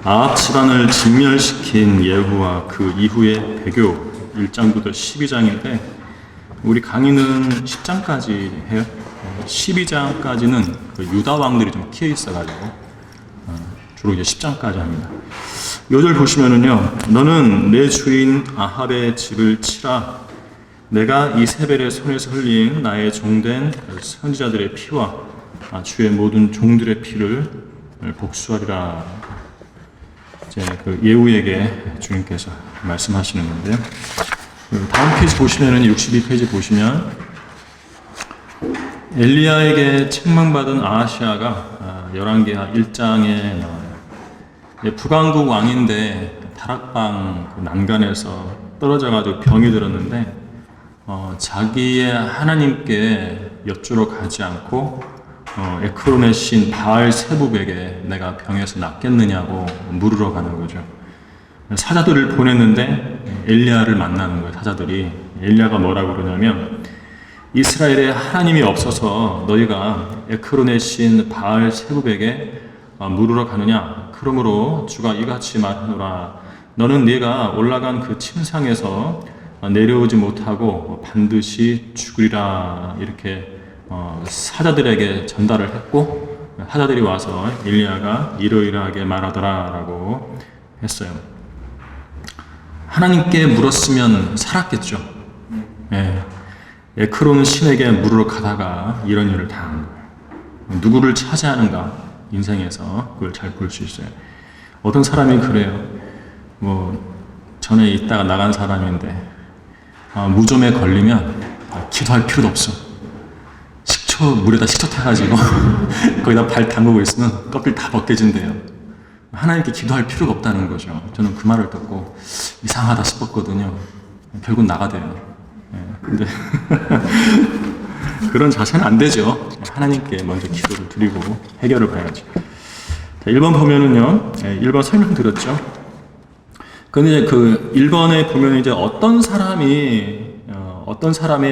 아합 집안을 진멸시킨 예후와 그 이후의 배교 1장부터 12장인데 우리 강의는 10장까지 해요. 12장까지는 그 유다 왕들이 좀 끼어 있어가지고 주로 이제 10장까지 합니다. 요절 보시면은요, 너는 내 주인 아합의 집을 치라. 내가 이세벨의 손에서 흘린 나의 종된 선지자들의 피와 주의 모든 종들의 피를 복수하리라. 이제 그 예후에게 주님께서 말씀하시는 건데요. 다음 페이지 보시면은 62페이지 보시면 엘리야에게 책망받은 아하시아가 열왕기하 1장에 나와요. 북왕국 왕인데 다락방 난간에서 떨어져가지고 병이 들었는데 자기의 하나님께 여쭈러 가지 않고 에크론의 신 바알 세부백에 내가 병에서 낫겠느냐고 물으러 가는 거죠. 사자들을 보냈는데 엘리야를 만나는 거예요. 사자들이 엘리야가 뭐라고 그러냐면 이스라엘에 하나님이 없어서 너희가 에크론의 신 바알 세부백에 물으러 가느냐? 그러므로 주가 이같이 말하노라. 너는 네가 올라간 그 침상에서 내려오지 못하고 반드시 죽으리라. 이렇게 사자들에게 전달을 했고 사자들이 와서 엘리야가 이러이러하게 말하더라라고 했어요. 하나님께 물었으면 살았겠죠. 에크론 신에게 물으러 가다가 이런 일을 당한 거예요. 누구를 차지하는가 인생에서 그걸 잘 볼 수 있어요. 어떤 사람이 그래요. 전에 있다가 나간 사람인데 무좀에 걸리면 기도할 필요도 없어. 물에다 식초 타가지고 거기다 발 담그고 있으면 껍질 다 벗겨진대요. 하나님께 기도할 필요가 없다는 거죠. 저는 그 말을 듣고 이상하다 싶었거든요. 결국 나가대요. 근데 그런 자세는 안 되죠. 하나님께 먼저 기도를 드리고 해결을 봐야죠. 자, 1번 보면은요, 1번 설명드렸죠. 근데 그 1번에 보면 이제 어떤 사람의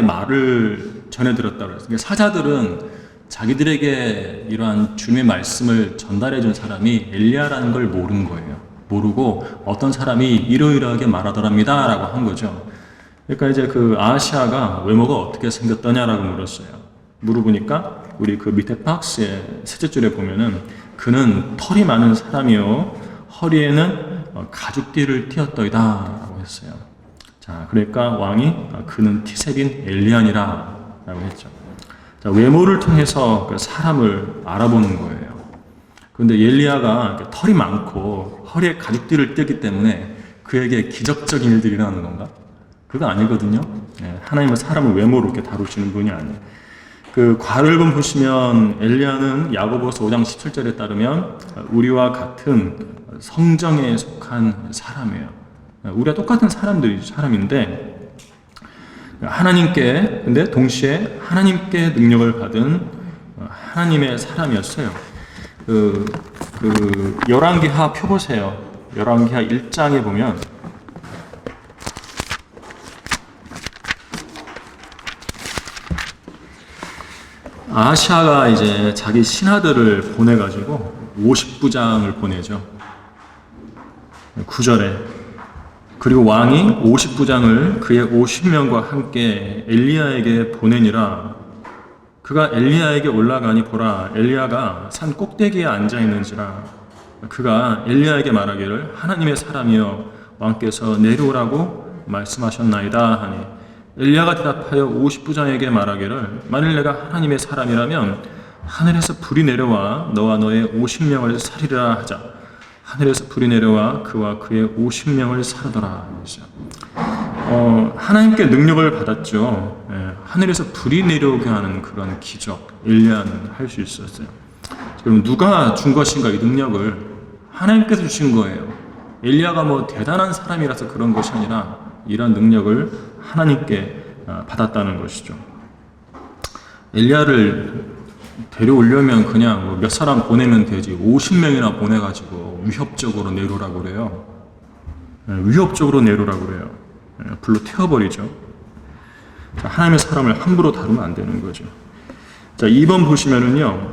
말을 전해 들었다고 그랬어요. 그러니까 사자들은 자기들에게 이러한 주님의 말씀을 전달해 준 사람이 엘리야라는 걸 모른 거예요. 모르고 어떤 사람이 이러이러하게 말하더랍니다 라고 한 거죠. 그러니까 이제 그 아하시아가 외모가 어떻게 생겼더냐라고 물었어요. 물어보니까 우리 그 밑에 박스의 셋째 줄에 보면은 그는 털이 많은 사람이요 허리에는 가죽띠를 띠었더이다 라고 했어요. 자, 그러니까 왕이 그는 티셉인 엘리야니라 라고 했죠. 자, 외모를 통해서 그 사람을 알아보는 거예요. 그런데 엘리야가 털이 많고 허리에 가죽띠를 띠기 때문에 그에게 기적적인 일들이 일어나는 건가? 그거 아니거든요. 하나님은 사람을 외모로 이렇게 다루시는 분이 아니에요. 그 괄을본 보시면 엘리야는 야고보서 5장 17절에 따르면 우리와 같은 성정에 속한 사람이에요. 우리가 똑같은 사람인데 하나님께, 근데 동시에 하나님께 능력을 받은 하나님의 사람이었어요. 열왕기하 표 보세요. 열왕기하 1장에 보면 아하시아가 이제 자기 신하들을 보내가지고 50부장을 보내죠. 9절에 그리고 왕이 50부장을 그의 50명과 함께 엘리야에게 보내니라. 그가 엘리야에게 올라가니 보라 엘리야가 산 꼭대기에 앉아 있는지라. 그가 엘리야에게 말하기를 하나님의 사람이여 왕께서 내려오라고 말씀하셨나이다 하니 엘리야가 대답하여 50부장에게 말하기를 만일 내가 하나님의 사람이라면 하늘에서 불이 내려와 너와 너의 50명을 살리라 하자. 하늘에서 불이 내려와 그와 그의 50명을 사르더라. 하나님께 능력을 받았죠. 하늘에서 불이 내려오게 하는 그런 기적 엘리야는 할 수 있었어요. 그럼 누가 준 것인가? 이 능력을 하나님께서 주신 거예요. 엘리야가 대단한 사람이라서 그런 것이 아니라 이런 능력을 하나님께 받았다는 것이죠. 엘리야를 데려오려면 그냥 몇 사람 보내면 되지 50명이나 보내가지고 위협적으로 내려오라고 그래요. 위협적으로 내려오라고 그래요. 불로 태워버리죠. 자, 하나님의 사람을 함부로 다루면 안 되는 거죠. 자, 2번 보시면은요,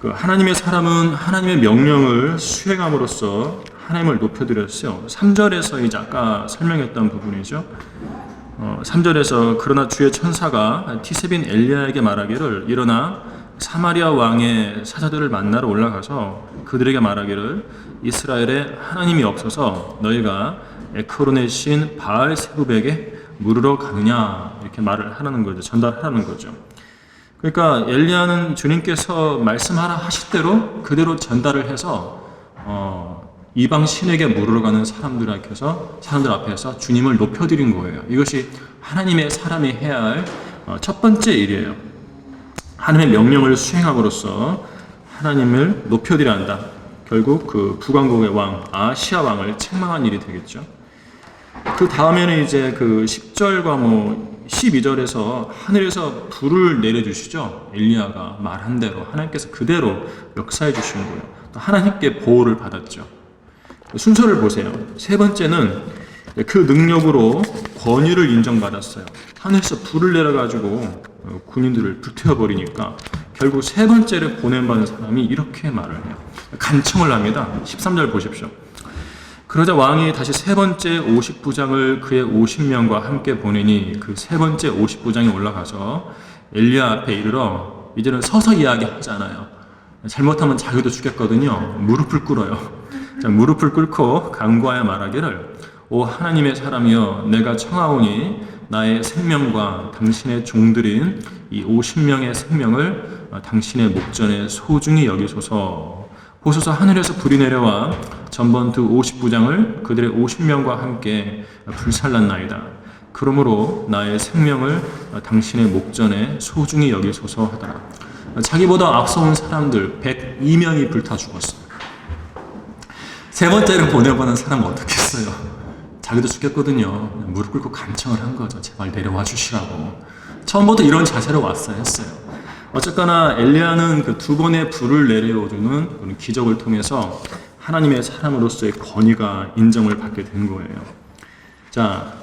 그 하나님의 사람은 하나님의 명령을 수행함으로써 하나님을 높여드렸어요. 3절에서 이제 아까 설명했던 부분이죠. 3절에서 그러나 주의 천사가 티스빈 엘리야에게 말하기를 일어나 사마리아 왕의 사자들을 만나러 올라가서 그들에게 말하기를 이스라엘에 하나님이 없어서 너희가 에크론의 신 바알세붑에게 물으러 가느냐 이렇게 말을 하라는 거죠. 전달하라는 거죠. 그러니까 엘리야는 주님께서 말씀하라 하실 대로 그대로 전달을 해서 이방 신에게 물으러 가는 사람들 앞에서 주님을 높여드린 거예요. 이것이 하나님의 사람이 해야 할 첫 번째 일이에요. 하나님의 명령을 수행함으로써 하나님을 높여드려야 한다. 결국 그 북왕국의 왕 아시아 왕을 책망한 일이 되겠죠. 그 다음에는 이제 그 10절과 12절에서 하늘에서 불을 내려주시죠. 엘리야가 말한 대로 하나님께서 그대로 역사해 주신 거예요. 또 하나님께 보호를 받았죠. 순서를 보세요. 세 번째는 그 능력으로 권위를 인정받았어요. 하늘에서 불을 내려가지고 군인들을 불태워버리니까 결국 세 번째를 보냄받은 사람이 이렇게 말을 해요. 간청을 합니다. 13절 보십시오. 그러자 왕이 다시 세 번째 50부장을 그의 50명과 함께 보내니 그 세 번째 50부장이 올라가서 엘리야 앞에 이르러 이제는 서서 이야기하잖아요. 잘못하면 자기도 죽겠거든요. 무릎을 꿇어요. 자, 무릎을 꿇고 간구하여 말하기를 오 하나님의 사람이여 내가 청하오니 나의 생명과 당신의 종들인 이 50명의 생명을 당신의 목전에 소중히 여기소서. 보소서 하늘에서 불이 내려와 전번두 50부장을 그들의 50명과 함께 불살랐나이다. 그러므로 나의 생명을 당신의 목전에 소중히 여기소서 하더라. 자기보다 앞서온 사람들 102명이 불타 죽었어요. 세 번째를 보내보는 사람은 어떻겠어요? 자기도 죽겠거든요. 무릎 꿇고 간청을 한 거죠. 제발 내려와 주시라고. 처음부터 이런 자세로 왔어야 했어요. 어쨌거나 엘리야는 그 두 번의 불을 내려주는 그런 기적을 통해서 하나님의 사람으로서의 권위가 인정을 받게 된 거예요. 자,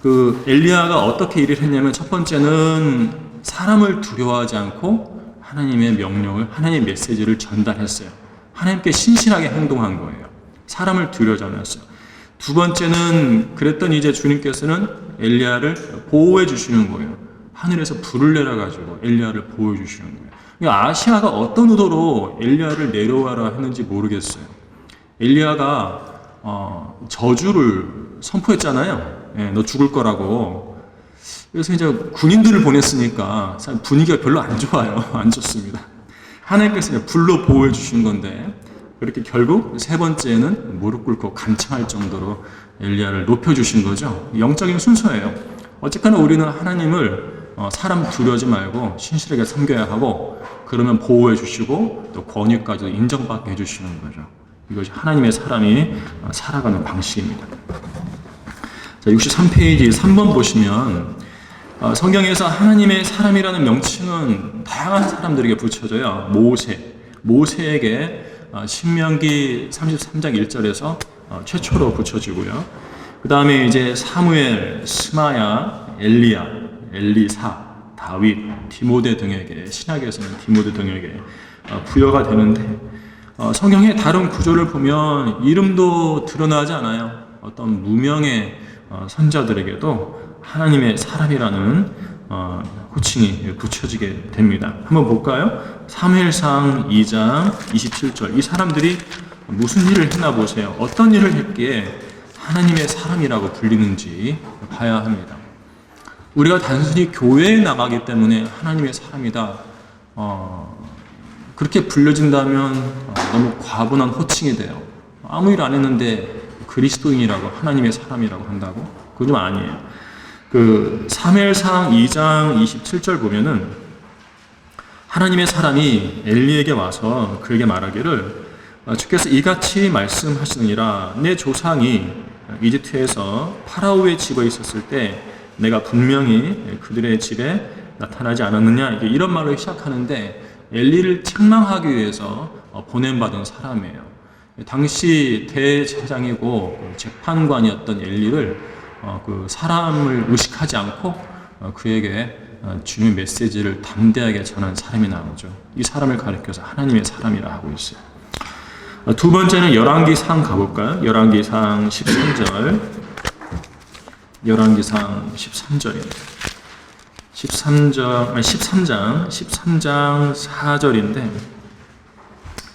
그 엘리야가 어떻게 일을 했냐면 첫 번째는 사람을 두려워하지 않고 하나님의 명령을, 하나님의 메시지를 전달했어요. 하나님께 신실하게 행동한 거예요. 사람을 두려워하지 않았어요. 두 번째는 그랬더니 이제 주님께서는 엘리야를 보호해 주시는 거예요. 하늘에서 불을 내려가지고 엘리야를 보호해 주시는 거예요. 그러니까 아시아가 어떤 의도로 엘리야를 내려와라 했는지 모르겠어요. 엘리야가 저주를 선포했잖아요. 예, 너 죽을 거라고. 그래서 이제 군인들을 보냈으니까 분위기가 별로 안 좋아요. 안 좋습니다. 하나님께서 불로 보호해 주신 건데 그렇게 결국 세 번째는 무릎 꿇고 간청할 정도로 엘리야를 높여주신 거죠. 영적인 순서예요. 어쨌거나 우리는 하나님을 사람 두려워하지 말고 신실하게 섬겨야 하고 그러면 보호해 주시고 또 권위까지도 인정받게 해주시는 거죠. 이것이 하나님의 사람이 살아가는 방식입니다. 자, 63페이지 3번 보시면 성경에서 하나님의 사람이라는 명칭은 다양한 사람들에게 붙여져요. 모세에게 신명기 33장 1절에서 최초로 붙여지고요. 그 다음에 이제 사무엘, 스마야, 엘리야, 엘리사, 다윗, 디모데 등에게 신약에서는 디모데 등에게 부여가 되는데 성경의 다른 구조를 보면 이름도 드러나지 않아요. 어떤 무명의 선자들에게도 하나님의 사람이라는 호칭이 붙여지게 됩니다. 한번 볼까요? 사무엘상 2장 27절. 이 사람들이 무슨 일을 했나 보세요. 어떤 일을 했기에 하나님의 사람이라고 불리는지 봐야 합니다. 우리가 단순히 교회에 나가기 때문에 하나님의 사람이다. 그렇게 불려진다면 너무 과분한 호칭이 돼요. 아무 일 안 했는데 그리스도인이라고 하나님의 사람이라고 한다고? 그건 좀 아니에요. 그 사무엘상 2장 27절 보면은 하나님의 사람이 엘리에게 와서 그에게 말하기를 주께서 이같이 말씀하시느니라 내 조상이 이집트에서 파라오의 집에 있었을 때 내가 분명히 그들의 집에 나타나지 않았느냐 이런 말로 시작하는데 엘리를 책망하기 위해서 보냄받은 사람이에요. 당시 대제사장이고 재판관이었던 엘리를 그 사람을 의식하지 않고 그에게 주님의 메시지를 담대하게 전한 사람이 나오죠. 이 사람을 가리켜서 하나님의 사람이라 하고 있어요. 두 번째는 열왕기상 가볼까요? 열왕기상 13절. 열왕기상 13절입니다. 13장 4절인데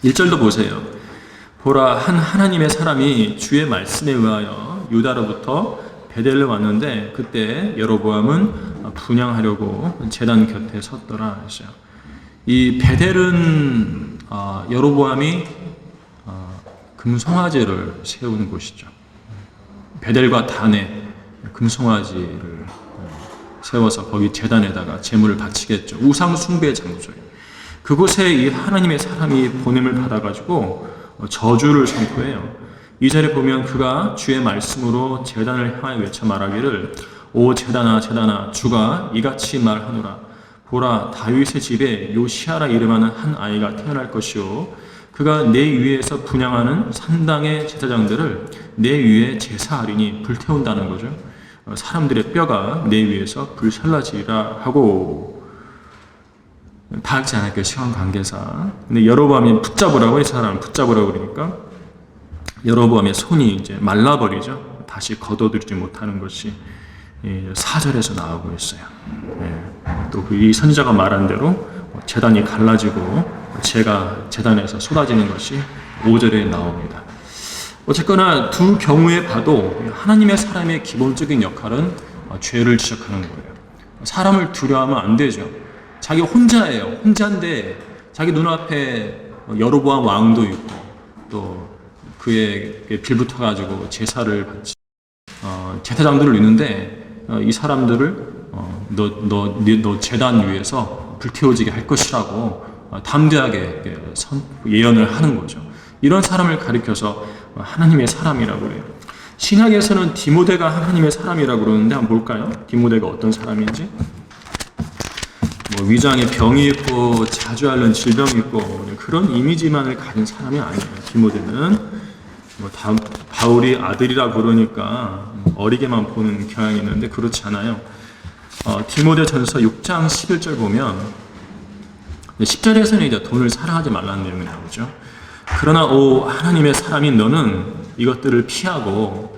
1절도 보세요. 보라, 한 하나님의 사람이 주의 말씀에 의하여 유다로부터 베델로 왔는데 그때 여로보암은 분향하려고 제단 곁에 섰더라 했어요. 이 베델은 여로보암이 금송아지를 세운 곳이죠. 베델과 단에 금송아지를 세워서 거기 제단에다가 제물을 바치겠죠. 우상 숭배의 장소예요. 그곳에 이 하나님의 사람이 보냄을 받아가지고 저주를 선포해요. 2절에 보면 그가 주의 말씀으로 제단을 향하여 외쳐 말하기를 오 제단아 제단아 주가 이같이 말하노라. 보라 다윗의 집에 요시아라 이름하는 한 아이가 태어날 것이요 그가 내 위에서 분향하는 산당의 제사장들을 내 위에 제사하리니 불태운다는 거죠. 사람들의 뼈가 내 위에서 불살라지리라 하고 다 읽지 않을게요. 시간 관계상. 근데 여로보암이 붙잡으라고 이 사람 붙잡으라고 그러니까 여로보암의 손이 이제 말라버리죠. 다시 걷어들이지 못하는 것이 4절에서 나오고 있어요. 또 이 선지자가 말한 대로 제단이 갈라지고 재가 제단에서 쏟아지는 것이 5절에 나옵니다. 어쨌거나 두 경우에 봐도 하나님의 사람의 기본적인 역할은 죄를 지적하는 거예요. 사람을 두려워하면 안 되죠. 자기 혼자예요. 혼자인데 자기 눈앞에 여로보암 왕도 있고 또 그에게 빌붙어가지고 제사를 받지 제사장들을 있는데 이 사람들을 너 제단 위에서 불태워지게 할 것이라고 담대하게 예언을 하는 거죠. 이런 사람을 가리켜서 하나님의 사람이라고 그래요. 신약에서는 디모데가 하나님의 사람이라고 그러는데 한번 볼까요? 디모데가 어떤 사람인지. 위장에 병이 있고 자주 앓는 질병이 있고 그런 이미지만을 가진 사람이 아니에요. 디모데는 바울이 아들이라 그러니까 어리게만 보는 경향이 있는데 그렇지 않아요. 디모데 전서 6장 11절 보면 10절에서는 이제 돈을 사랑하지 말라는 내용이 나오죠. 그러나 오 하나님의 사람인 너는 이것들을 피하고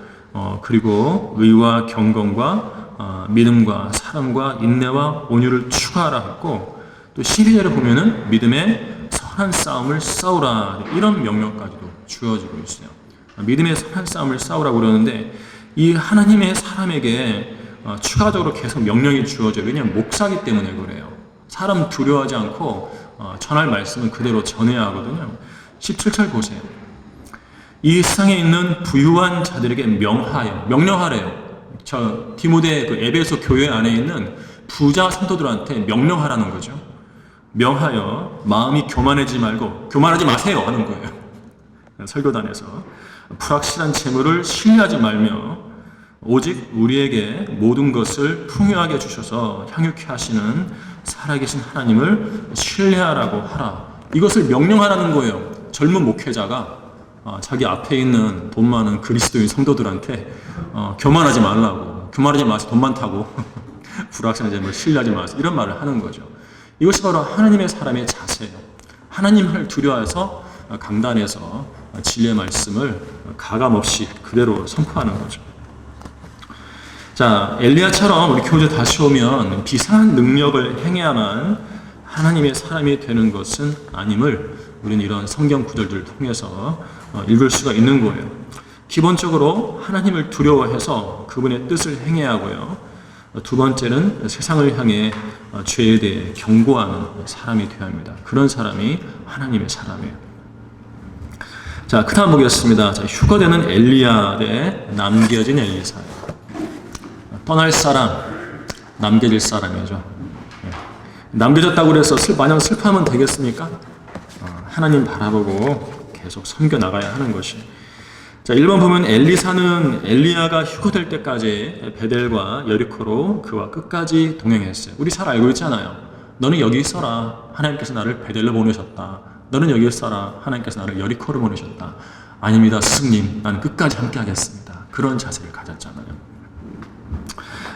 그리고 의와 경건과 믿음과 사랑과 인내와 온유를 추구하라 했고 또 12절에 보면은 믿음의 선한 싸움을 싸우라 이런 명령까지도 주어지고 있어요. 믿음의 선한 싸움을 싸우라고 그러는데 이 하나님의 사람에게 추가적으로 계속 명령이 주어져요. 왜냐하면 목사기 때문에 그래요. 사람 두려워하지 않고 전할 말씀은 그대로 전해야 하거든요. 17절 보세요. 이 세상에 있는 부유한 자들에게 명령하래요. 저 디모데 그 에베소 교회 안에 있는 부자 성도들한테 명령하라는 거죠. 명하여 마음이 교만하지 말고 교만하지 마세요 하는 거예요. 설교단에서 불확실한 재물을 신뢰하지 말며 오직 우리에게 모든 것을 풍요하게 주셔서 향유케 하시는 살아계신 하나님을 신뢰하라고 하라. 이것을 명령하라는 거예요. 젊은 목회자가 자기 앞에 있는 돈 많은 그리스도인 성도들한테 교만하지 말라고, 교만하지 마세요. 돈 많다고 불확실한 재물을 신뢰하지 마세요. 이런 말을 하는 거죠. 이것이 바로 하나님의 사람의 자세예요. 하나님을 두려워해서 강단에서 진리의 말씀을 가감없이 그대로 선포하는 거죠. 자, 엘리야처럼 우리 교회 다시 오면 비상한 능력을 행해야만 하나님의 사람이 되는 것은 아님을 우리는 이런 성경 구절들을 통해서 읽을 수가 있는 거예요. 기본적으로 하나님을 두려워해서 그분의 뜻을 행해야 하고요. 두 번째는 세상을 향해 죄에 대해 경고하는 사람이 되어야 합니다. 그런 사람이 하나님의 사람이에요. 자, 그 다음 보겠습니다. 자, 휴거되는 엘리야 대 남겨진 엘리사예요. 떠날 사람, 남겨질 사람이죠. 남겨졌다고 해서 마냥 슬퍼하면 되겠습니까? 하나님 바라보고 계속 섬겨 나가야 하는 것이. 자, 1번 보면 엘리사는 엘리야가 휴거될 때까지 베델과 여리코로 그와 끝까지 동행했어요. 우리 잘 알고 있잖아요. 너는 여기 있어라. 하나님께서 나를 베델로 보내셨다. 너는 여기 있어라. 하나님께서 나를 여리코로 보내셨다. 아닙니다, 스승님. 나는 끝까지 함께 하겠습니다. 그런 자세를 가졌잖아요.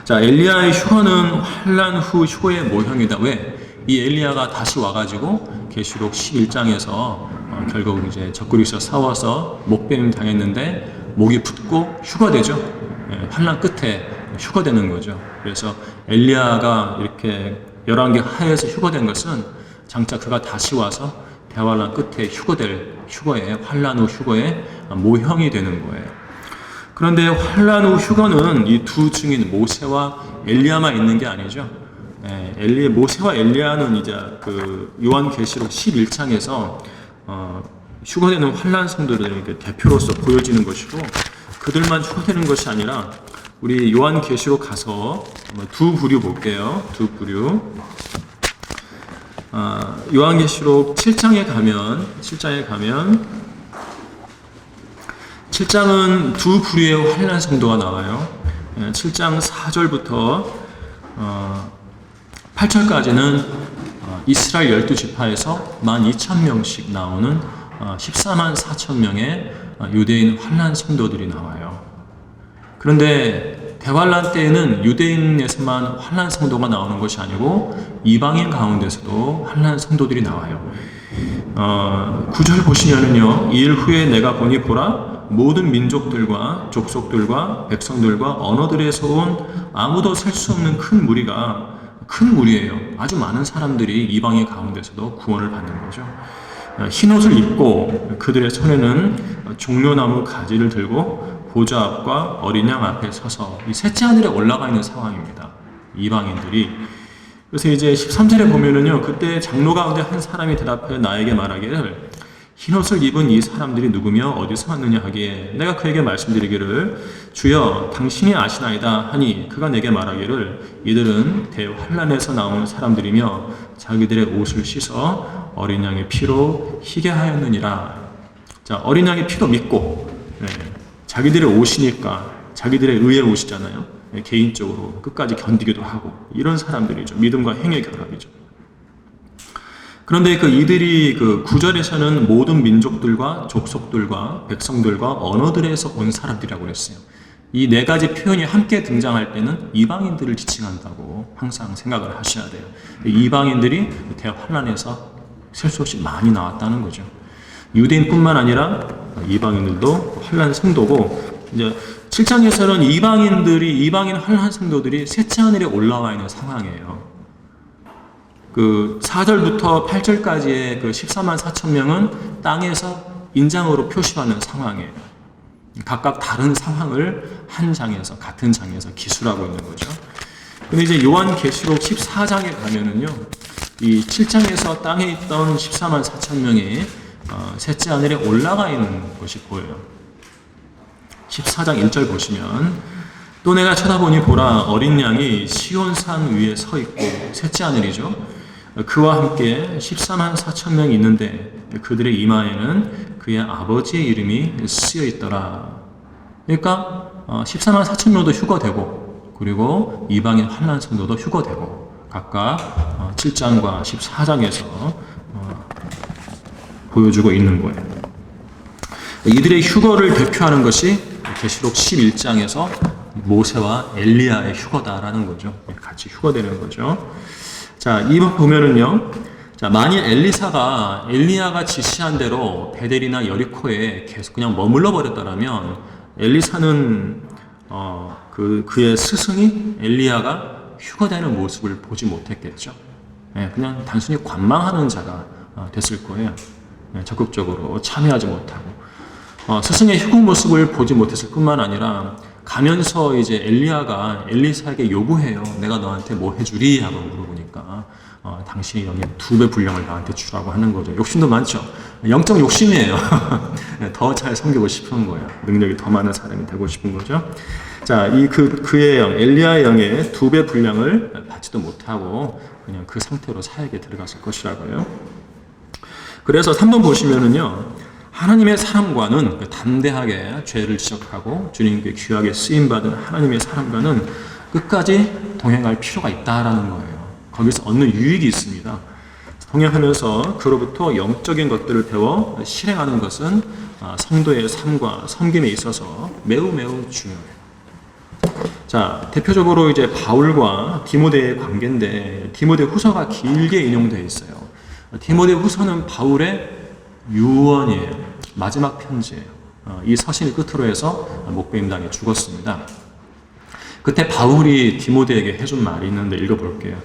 자, 엘리야의 휴거는 환난 후 휴거의 모형이다. 왜? 이 엘리야가 다시 와가지고 계시록 11장에서 결국 이제 적그리스도와 싸워서 목배임 당했는데 목이 붓고 휴가되죠. 환난 끝에 휴가되는 거죠. 그래서 엘리야가 이렇게 11개 하에서 휴가된 것은 장차 그가 다시 와서 대환란 끝에 휴가될 휴거에, 환난 후 휴거의 모형이 되는 거예요. 그런데 환난 후 휴거는 이 두 증인 모세와 엘리야만 있는 게 아니죠. 모세와 엘리야는 이제 그 요한계시록 11장에서 휴거되는 환난 성도들에게 대표로서 보여지는 것이고, 그들만 휴거되는 것이 아니라 우리 요한계시록 가서 두 부류 볼게요. 두 부류. 요한계시록 7장에 가면 7장은 두 부류의 환난 성도가 나와요. 7장 4절부터 8절까지는 이스라엘 12지파에서 12,000명씩 나오는 14만 4천 명의 유대인 환난 성도들이 나와요. 그런데 대환란 때에는 유대인에서만 환난 성도가 나오는 것이 아니고 이방인 가운데서도 환난 성도들이 나와요. 9절 보시면은요, 이 일 후에 내가 보니 보라, 모든 민족들과 족속들과 백성들과 언어들에서 온 아무도 셀 수 없는 큰 무리예요. 아주 많은 사람들이 이방인 가운데서도 구원을 받는 거죠. 흰 옷을 입고 그들의 손에는 종려나무 가지를 들고 보좌 앞과 어린 양 앞에 서서 이 셋째 하늘에 올라가 있는 상황입니다. 이방인들이. 그래서 이제 13절에 보면은요, 그때 장로 가운데 한 사람이 대답해 나에게 말하기를, 흰 옷을 입은 이 사람들이 누구며 어디서 왔느냐 하기에 내가 그에게 말씀드리기를, 주여 당신이 아시나이다 하니, 그가 내게 말하기를, 이들은 대환란에서 나온 사람들이며 자기들의 옷을 씻어 어린 양의 피로 희게 하였느니라. 자, 어린 양의 피로 믿고, 자기들의 옷이니까 자기들의 의의 옷이잖아요. 개인적으로 끝까지 견디기도 하고, 이런 사람들이죠. 믿음과 행의 결합이죠. 그런데 이들이 9절에서는 모든 민족들과 족속들과 백성들과 언어들에서 온 사람들이라고 그랬어요. 이 네 가지 표현이 함께 등장할 때는 이방인들을 지칭한다고 항상 생각을 하셔야 돼요. 이방인들이 대환란에서 셀 수 없이 많이 나왔다는 거죠. 유대인뿐만 아니라 이방인들도 환난 성도고, 이제 7장에서는 이방인 환난 성도들이 셋째 하늘에 올라와 있는 상황이에요. 4절부터 8절까지의 14만 4천 명은 땅에서 인장으로 표시받는 상황이에요. 각각 다른 상황을 한 장에서, 같은 장에서 기술하고 있는 거죠. 근데 이제 요한계시록 14장에 가면은요, 이 7장에서 땅에 있던 14만 4천 명이 셋째 하늘에 올라가 있는 것이 보여요. 14장 1절 보시면, 또 내가 쳐다보니 보라, 어린 양이 시온산 위에 서 있고, 셋째 하늘이죠. 그와 함께 14만 4천 명이 있는데 그들의 이마에는 그의 아버지의 이름이 쓰여 있더라. 그러니까 14만 4천 명도 휴거되고, 그리고 이방인 환난 성도도 휴거되고, 각각 7장과 14장에서 보여주고 있는 거예요. 이들의 휴거를 대표하는 것이 계시록 11장에서 모세와 엘리야의 휴거다라는 거죠. 같이 휴거되는 거죠. 자, 이번 보면은요, 자, 만일 엘리야가 지시한 대로 베델이나 여리코에 계속 그냥 머물러 버렸더라면, 엘리사는 그의 스승이 엘리야가 휴거되는 모습을 보지 못했겠죠. 그냥 단순히 관망하는 자가 됐을 거예요. 적극적으로 참여하지 못하고, 스승의 휴거 모습을 보지 못했을 뿐만 아니라 가면서 이제 엘리야가 엘리사에게 요구해요. 내가 너한테 뭐 해주리? 하고 물어보니까 당신이 여기 2배 분량을 나한테 주라고 하는 거죠. 욕심도 많죠. 영적 욕심이에요. 더 잘 섬기고 싶은 거예요. 능력이 더 많은 사람이 되고 싶은 거죠. 자, 그의 영, 엘리야의 영의 2배 분량을 받지도 못하고 그냥 그 상태로 사역에 들어갔을 것이라고요. 그래서 3번 보시면은요, 하나님의 사람과는 담대하게 죄를 지적하고 주님께 귀하게 쓰임받은 하나님의 사람과는 끝까지 동행할 필요가 있다라는 거예요. 거기서 얻는 유익이 있습니다. 동행하면서 그로부터 영적인 것들을 배워 실행하는 것은 성도의 삶과 섬김에 있어서 매우 매우 중요해요. 자, 대표적으로 이제 바울과 디모데의 관계인데, 디모데 후서가 길게 인용되어 있어요. 디모데 후서는 바울의 유언이에요. 마지막 편지예요. 이 서신을 끝으로 해서 목배임당에 죽었습니다. 그때 바울이 디모데에게 해준 말이 있는데 읽어볼게요.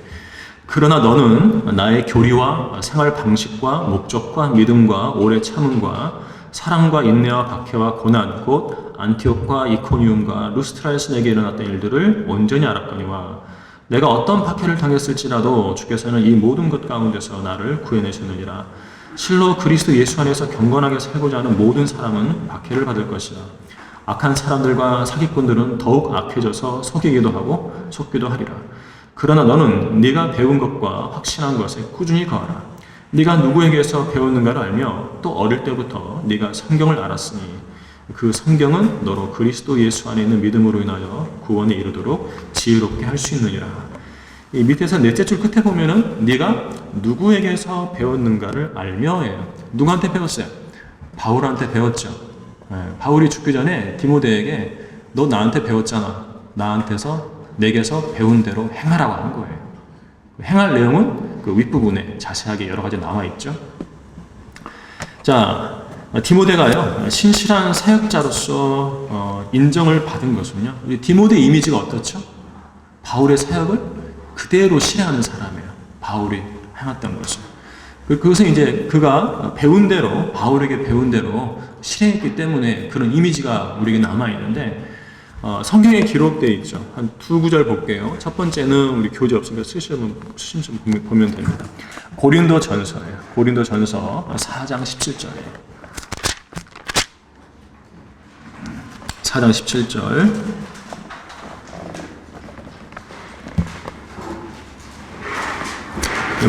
그러나 너는 나의 교리와 생활 방식과 목적과 믿음과 오래 참음과 사랑과 인내와 박해와 고난 곧 안티옥과 이코니움과 루스트라에서 내게 일어났던 일들을 온전히 알았거니와 내가 어떤 박해를 당했을지라도 주께서는 이 모든 것 가운데서 나를 구해내셨느니라. 실로 그리스도 예수 안에서 경건하게 살고자 하는 모든 사람은 박해를 받을 것이다. 악한 사람들과 사기꾼들은 더욱 악해져서 속이기도 하고 속기도 하리라. 그러나 너는 네가 배운 것과 확신한 것에 꾸준히 거하라. 네가 누구에게서 배웠는가를 알며 또 어릴 때부터 네가 성경을 알았으니 그 성경은 너로 그리스도 예수 안에 있는 믿음으로 인하여 구원에 이르도록 지혜롭게 할 수 있느니라. 이 밑에서 넷째 줄 끝에 보면은 네가 누구에게서 배웠는가를 알며예요. 누구한테 배웠어요? 바울한테 배웠죠. 바울이 죽기 전에 디모데에게 너 나한테 배웠잖아. 내게서 배운 대로 행하라고 하는 거예요. 행할 내용은 그 윗부분에 자세하게 여러 가지 나와 있죠. 자, 디모데가요 신실한 사역자로서 인정을 받은 것은요. 디모데 이미지가 어떻죠? 바울의 사역을 그대로 실행하는 사람이에요. 바울이 행했던 것을. 그것은 이제 그가 배운 대로 바울에게 배운 대로 실행했기 때문에 그런 이미지가 우리에게 남아 있는데 성경에 기록되어 있죠. 한 두 구절 볼게요. 첫 번째는 우리 교재 없으니까 쓰시면 보면 됩니다. 고린도 전서예요. 고린도 전서 4장 17절이에요. 4장 17절.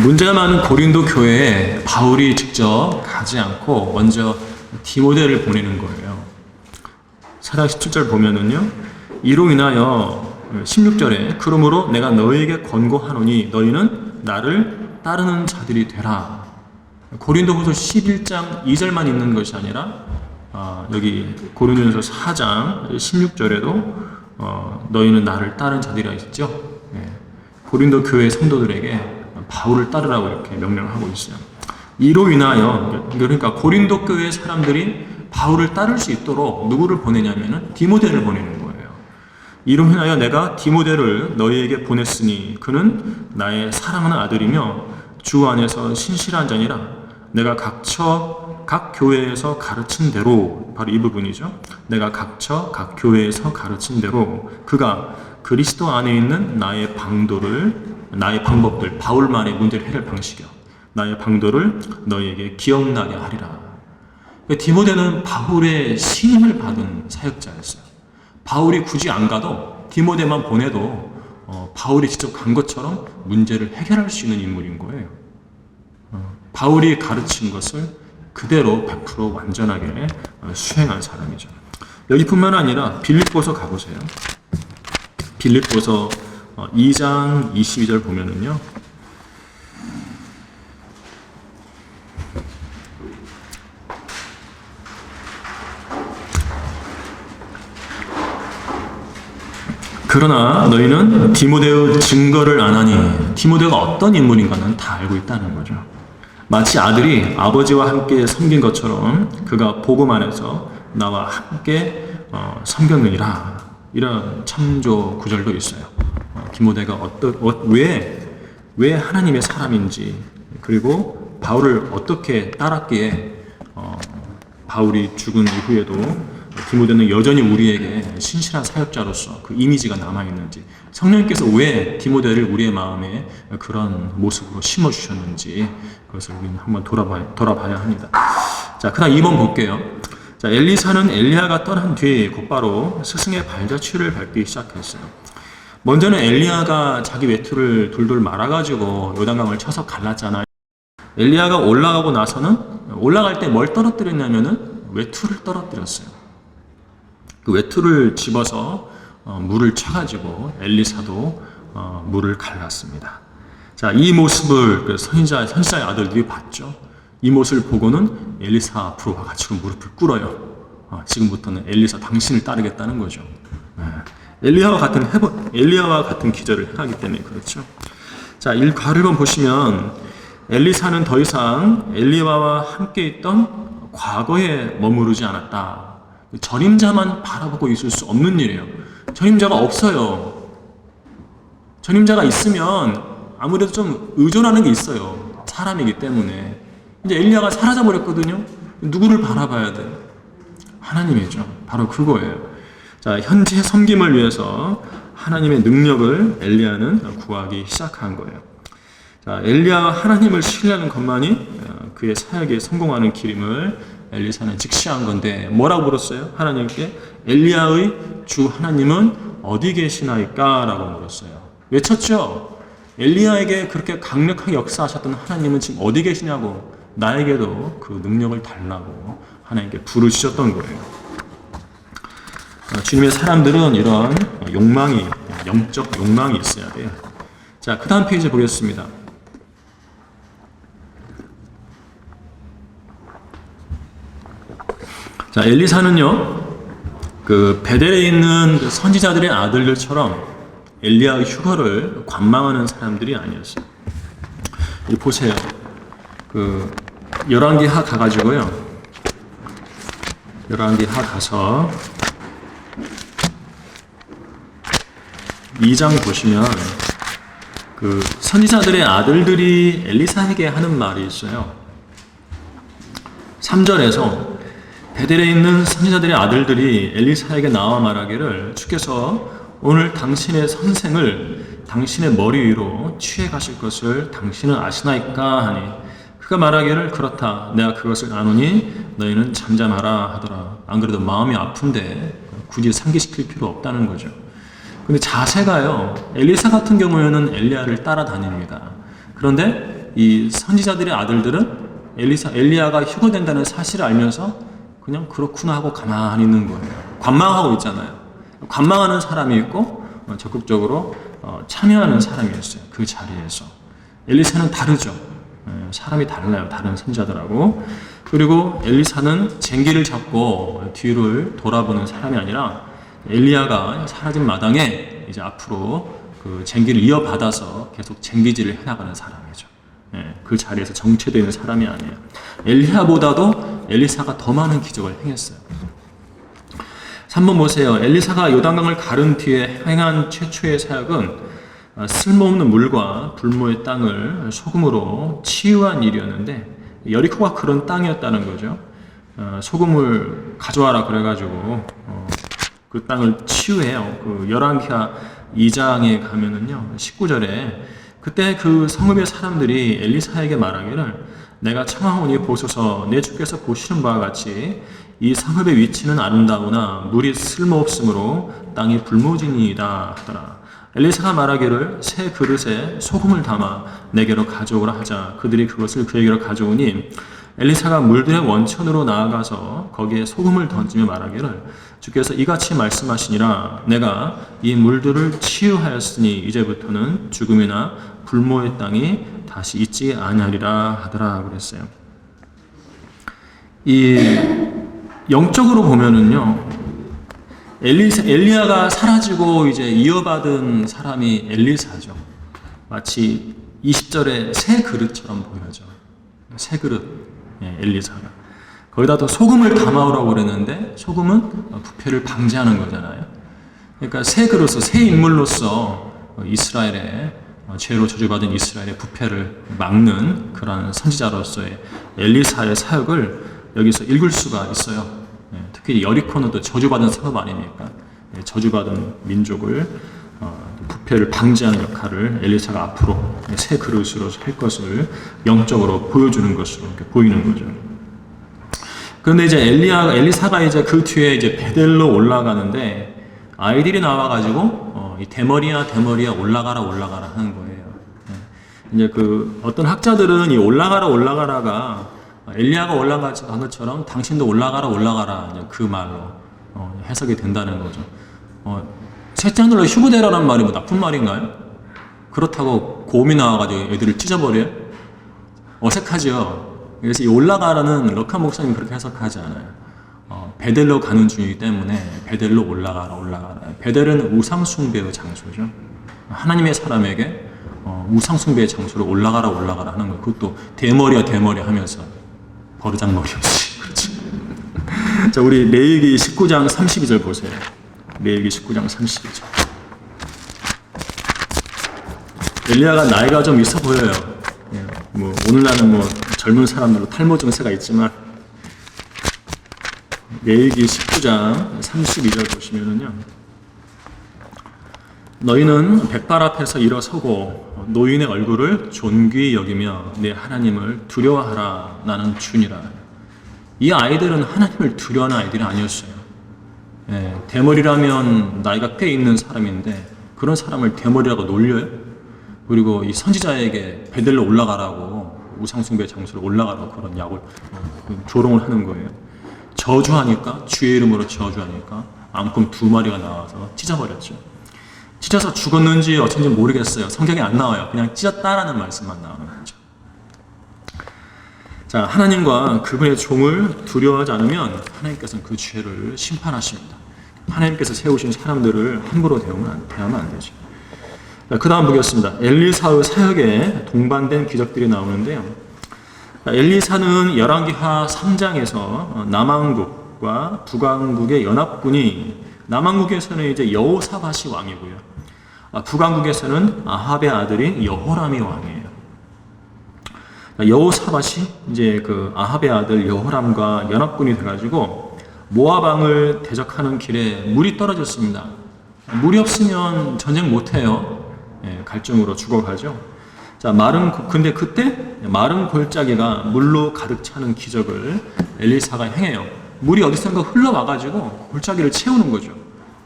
문제가 많은 고린도 교회에 바울이 직접 가지 않고 먼저 디모데를 보내는 거예요. 4장 17절 보면은요. 이로 인하여 16절에 그러므로 내가 너희에게 권고하노니 너희는 나를 따르는 자들이 되라. 고린도후서 11장 2절만 있는 것이 아니라 여기 고린도전서 4장 16절에도 너희는 나를 따르는 자들이라 있죠. 고린도 교회 성도들에게 바울을 따르라고 이렇게 명령하고 있어요. 이로 인하여 그러니까 고린도 교회 사람들이 바울을 따를 수 있도록 누구를 보내냐면은 디모데를 보내는 거예요. 이로 인하여 내가 디모데를 너희에게 보냈으니 그는 나의 사랑하는 아들이며 주 안에서 신실한 자니라. 내가 각 교회에서 가르친 대로 바로 이 부분이죠. 내가 각 교회에서 가르친 대로 그가 그리스도 안에 있는 나의 방법들 바울만의 문제를 해결 방식이요. 나의 방도를 너희에게 기억나게 하리라. 디모데는 바울의 신임을 받은 사역자였어요. 바울이 굳이 안 가도 디모데만 보내도 바울이 직접 간 것처럼 문제를 해결할 수 있는 인물인 거예요. 바울이 가르친 것을 그대로 100% 완전하게 수행한 사람이죠. 여기뿐만 아니라 빌립보서 가보세요. 빌립보서 2장 22절 보면은요. 그러나 너희는 디모데의 증거를 안 하니 디모데가 어떤 인물인가는 다 알고 있다는 거죠. 마치 아들이 아버지와 함께 섬긴 것처럼 그가 복음 안에서 나와 함께 섬겼느니라. 이런 참조 구절도 있어요. 디모데가 왜 하나님의 사람인지 그리고 바울을 어떻게 따랐기에 바울이 죽은 이후에도 디모데는 여전히 우리에게 신실한 사역자로서 그 이미지가 남아있는지 성령님께서 왜 디모데를 우리의 마음에 그런 모습으로 심어주셨는지 그것을 우리는 한번 돌아봐야 합니다. 자, 그 다음 2번 볼게요. 자, 엘리사는 엘리야가 떠난 뒤에 곧바로 스승의 발자취를 밟기 시작했어요. 먼저는 엘리야가 자기 외투를 돌돌 말아가지고 요단강을 쳐서 갈랐잖아요. 엘리야가 올라가고 나서는 올라갈 때 뭘 떨어뜨렸냐면은 외투를 떨어뜨렸어요. 그 외투를 집어서 물을 쳐가지고 엘리사도 물을 갈랐습니다. 자, 이 모습을 그 선지자의 아들들이 봤죠. 이 모습을 보고는 엘리사 앞으로 와가지고 무릎을 꿇어요. 지금부터는 엘리사 당신을 따르겠다는 거죠. 엘리야와 같은 기절을 하기 때문에 그렇죠. 자, 가를 보시면 엘리사는 더 이상 엘리야와 함께 있던 과거에 머무르지 않았다. 전임자만 바라보고 있을 수 없는 일이에요. 전임자가 없어요. 전임자가 있으면 아무래도 좀 의존하는 게 있어요. 사람이기 때문에. 이제 엘리야가 사라져버렸거든요. 누구를 바라봐야 돼? 하나님이죠. 바로 그거예요. 자, 현재 섬김을 위해서 하나님의 능력을 엘리야는 구하기 시작한 거예요. 자, 엘리야가 하나님을 신뢰하는 것만이 그의 사역에 성공하는 길임을 엘리사는 직시한 건데 뭐라고 물었어요? 하나님께 엘리야의 주 하나님은 어디 계시나이까? 라고 물었어요. 외쳤죠? 엘리야에게 그렇게 강력하게 역사하셨던 하나님은 지금 어디 계시냐고, 나에게도 그 능력을 달라고 하나님께 부르시셨던 거예요. 주님의 사람들은 이런 욕망이, 영적 욕망이 있어야 돼요. 자, 그 다음 페이지 보겠습니다. 자, 엘리사는요, 그 베델에 있는 그 선지자들의 아들들처럼 엘리야의 휴거를 관망하는 사람들이 아니었어요. 이 보세요. 그 열왕기하 가가지고요. 열왕기하 가서 2장 보시면 그 선지자들의 아들들이 엘리사에게 하는 말이 있어요. 3절에서 베델에 있는 선지자들의 아들들이 엘리사에게 나와 말하기를 주께서 오늘 당신의 선생을 당신의 머리 위로 취해 가실 것을 당신은 아시나이까 하니 그가 말하기를 그렇다 내가 그것을 아노니 너희는 잠잠하라 하더라. 안 그래도 마음이 아픈데 굳이 상기시킬 필요 없다는 거죠. 근데 자세가요, 엘리사 같은 경우에는 엘리야를 따라다닙니다. 그런데 이 선지자들의 아들들은 엘리야가 휴거된다는 사실을 알면서 그냥 그렇구나 하고 가만히 있는 거예요. 관망하고 있잖아요. 관망하는 사람이 있고 적극적으로 참여하는 사람이었어요. 그 자리에서. 엘리사는 다르죠. 사람이 달라요. 다른 선지자들하고. 그리고 엘리사는 쟁기를 잡고 뒤를 돌아보는 사람이 아니라 엘리야가 사라진 마당에 이제 앞으로 그 쟁기를 이어받아서 계속 쟁기질을 해나가는 사람이죠. 그 자리에서 정체되어 있는 사람이 아니에요. 엘리야보다도 엘리사가 더 많은 기적을 행했어요. 3번 보세요. 엘리사가 요단강을 가른 뒤에 행한 최초의 사역은 쓸모없는 물과 불모의 땅을 소금으로 치유한 일이었는데 여리코가 그런 땅이었다는 거죠. 소금을 가져와라 그래가지고 그 땅을 치유해요. 그 열왕기하 2장에 가면은요 19절에 그때 그 성읍의 사람들이 엘리사에게 말하기를 내가 청하오니 보소서 내 주께서 보시는 바와 같이 이 성읍의 위치는 아름다우나 물이 쓸모없으므로 땅이 불모진이다 하더라. 엘리사가 말하기를 새 그릇에 소금을 담아 내게로 가져오라 하자 그들이 그것을 그에게로 가져오니 엘리사가 물들의 원천으로 나아가서 거기에 소금을 던지며 말하기를 주께서 이같이 말씀하시니라 내가 이 물들을 치유하였으니 이제부터는 죽음이나 불모의 땅이 다시 있지 아니하리라 하더라 그랬어요. 이 영적으로 보면은요 엘리야가 사라지고 이제 이어받은 사람이 엘리사죠. 마치 20절에 새 그릇처럼 보여져. 새 그릇. 엘리사가 거기다 또 소금을 담아오라고 그랬는데 소금은 부패를 방지하는 거잖아요. 그러니까 새 그릇으로서 새 인물로서 이스라엘의 죄로 저주받은 이스라엘의 부패를 막는 그런 선지자로서의 엘리사의 사역을 여기서 읽을 수가 있어요. 특히 여리코는 또 저주받은 성읍 아닙니까? 저주받은 민족을 부패를 방지하는 역할을 엘리사가 앞으로 새 그릇으로 할 것을 영적으로 보여주는 것으로 이렇게 보이는 거죠. 그런데 이제 엘리사가 이제 그 뒤에 이제 베델로 올라가는데 아이들이 나와가지고 이 대머리야 올라가라 하는 거예요. 이제 그 어떤 학자들은 이 올라가라가 엘리야가 올라간 것처럼 당신도 올라가라 이제 그 말로 해석이 된다는 거죠. 셋째 하늘로 휴거되라는 말이 뭐 나쁜 말인가요? 그렇다고 곰이 나와가지고 애들을 찢어버려요? 어색하죠. 그래서 이 올라가라는 럭한 목사님 그렇게 해석하지 않아요. 베델로 가는 중이기 때문에 베델로 올라가라. 베델은 우상숭배의 장소죠. 하나님의 사람에게 우상숭배의 장소로 올라가라 하는 거. 그것도 대머리야 하면서 버르장머리 없이 그렇죠. 자, 우리 레위기 19장 32절 보세요. 레위기 19장 32절. 엘리야가 나이가 좀 있어 보여요. 뭐 오늘날은 뭐 젊은 사람들로 탈모 증세가 있지만 레위기 19장 32절 보시면은요. 너희는 백발 앞에서 일어서고 노인의 얼굴을 존귀히 여기며 내 하나님을 두려워하라. 나는 주니라. 이 아이들은 하나님을 두려워하는 아이들이 아니었어요. 대머리라면 나이가 꽤 있는 사람인데 그런 사람을 대머리라고 놀려요? 그리고 이 선지자에게 베델로 올라가라고 우상숭배 장소로 올라가라고 그런 약을 조롱을 하는 거예요. 저주하니까 주의 이름으로 저주하니까 암금 2마리가 나와서 찢어버렸죠. 찢어서 죽었는지 어쩐지 모르겠어요. 성경에 안 나와요. 그냥 찢었다라는 말씀만 나오는 거죠. 자, 하나님과 그분의 종을 두려워하지 않으면 하나님께서는 그 죄를 심판하십니다. 하나님께서 세우신 사람들을 함부로 대하면 안 되죠. 그 다음 보겠습니다. 엘리사의 사역에 동반된 기적들이 나오는데요. 엘리사는 열왕기하 3장에서 남왕국과 북왕국의 연합군이 남왕국에서는 이제 여호사밧이 왕이고요. 북왕국에서는 아합의 아들인 여호람이 왕이에요. 여호사밧이 이제 그 아합의 아들 여호람과 연합군이 돼가지고 모압 왕을 대적하는 길에 물이 떨어졌습니다. 물이 없으면 전쟁 못해요. 갈증으로 죽어가죠. 자, 근데 그때 마른 골짜기가 물로 가득 차는 기적을 엘리사가 행해요. 물이 어디선가 흘러와가지고 골짜기를 채우는 거죠.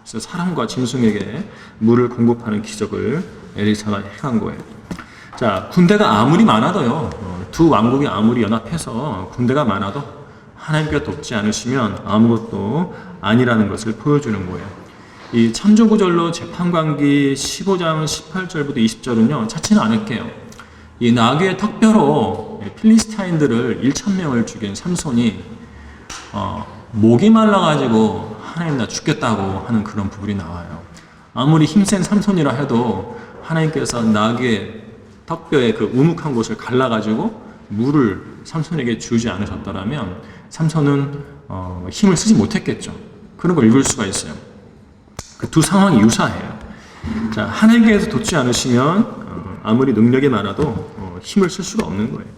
그래서 사람과 짐승에게 물을 공급하는 기적을 엘리사가 행한 거예요. 자, 군대가 아무리 많아도요, 두 왕국이 아무리 연합해서 군대가 많아도 하나님께서 돕지 않으시면 아무것도 아니라는 것을 보여주는 거예요. 이 참조구절로 재판관기 15장 18절부터 20절은요, 찾지는 않을게요. 이 나귀의 턱뼈로 필리스타인들을 1,000명을 죽인 삼손이 목이 말라가지고 하나님 나 죽겠다고 하는 그런 부분이 나와요. 아무리 힘센 삼손이라 해도 하나님께서 나귀의 턱뼈의 그 우묵한 곳을 갈라가지고 물을 삼손에게 주지 않으셨더라면 삼손은 힘을 쓰지 못했겠죠. 그런 걸 읽을 수가 있어요. 그 두 상황이 유사해요. 자, 하나님께서 돕지 않으시면 아무리 능력이 많아도 힘을 쓸 수가 없는 거예요.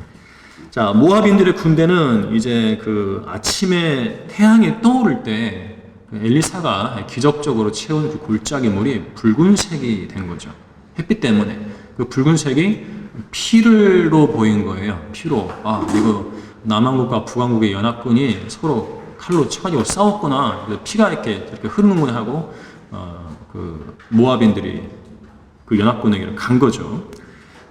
자, 모압인들의 군대는 이제 그 아침에 태양이 떠오를 때 엘리사가 기적적으로 채운 그 골짜기 물이 붉은색이 된 거죠. 햇빛 때문에. 그 붉은색이 피로 보인 거예요. 피로. 아, 이거 남왕국과 북왕국의 연합군이 서로 칼로 쳐가지고 싸웠구나. 피가 이렇게 흐르는구나 하고 그 모압인들이 그 연합군에게 간 거죠.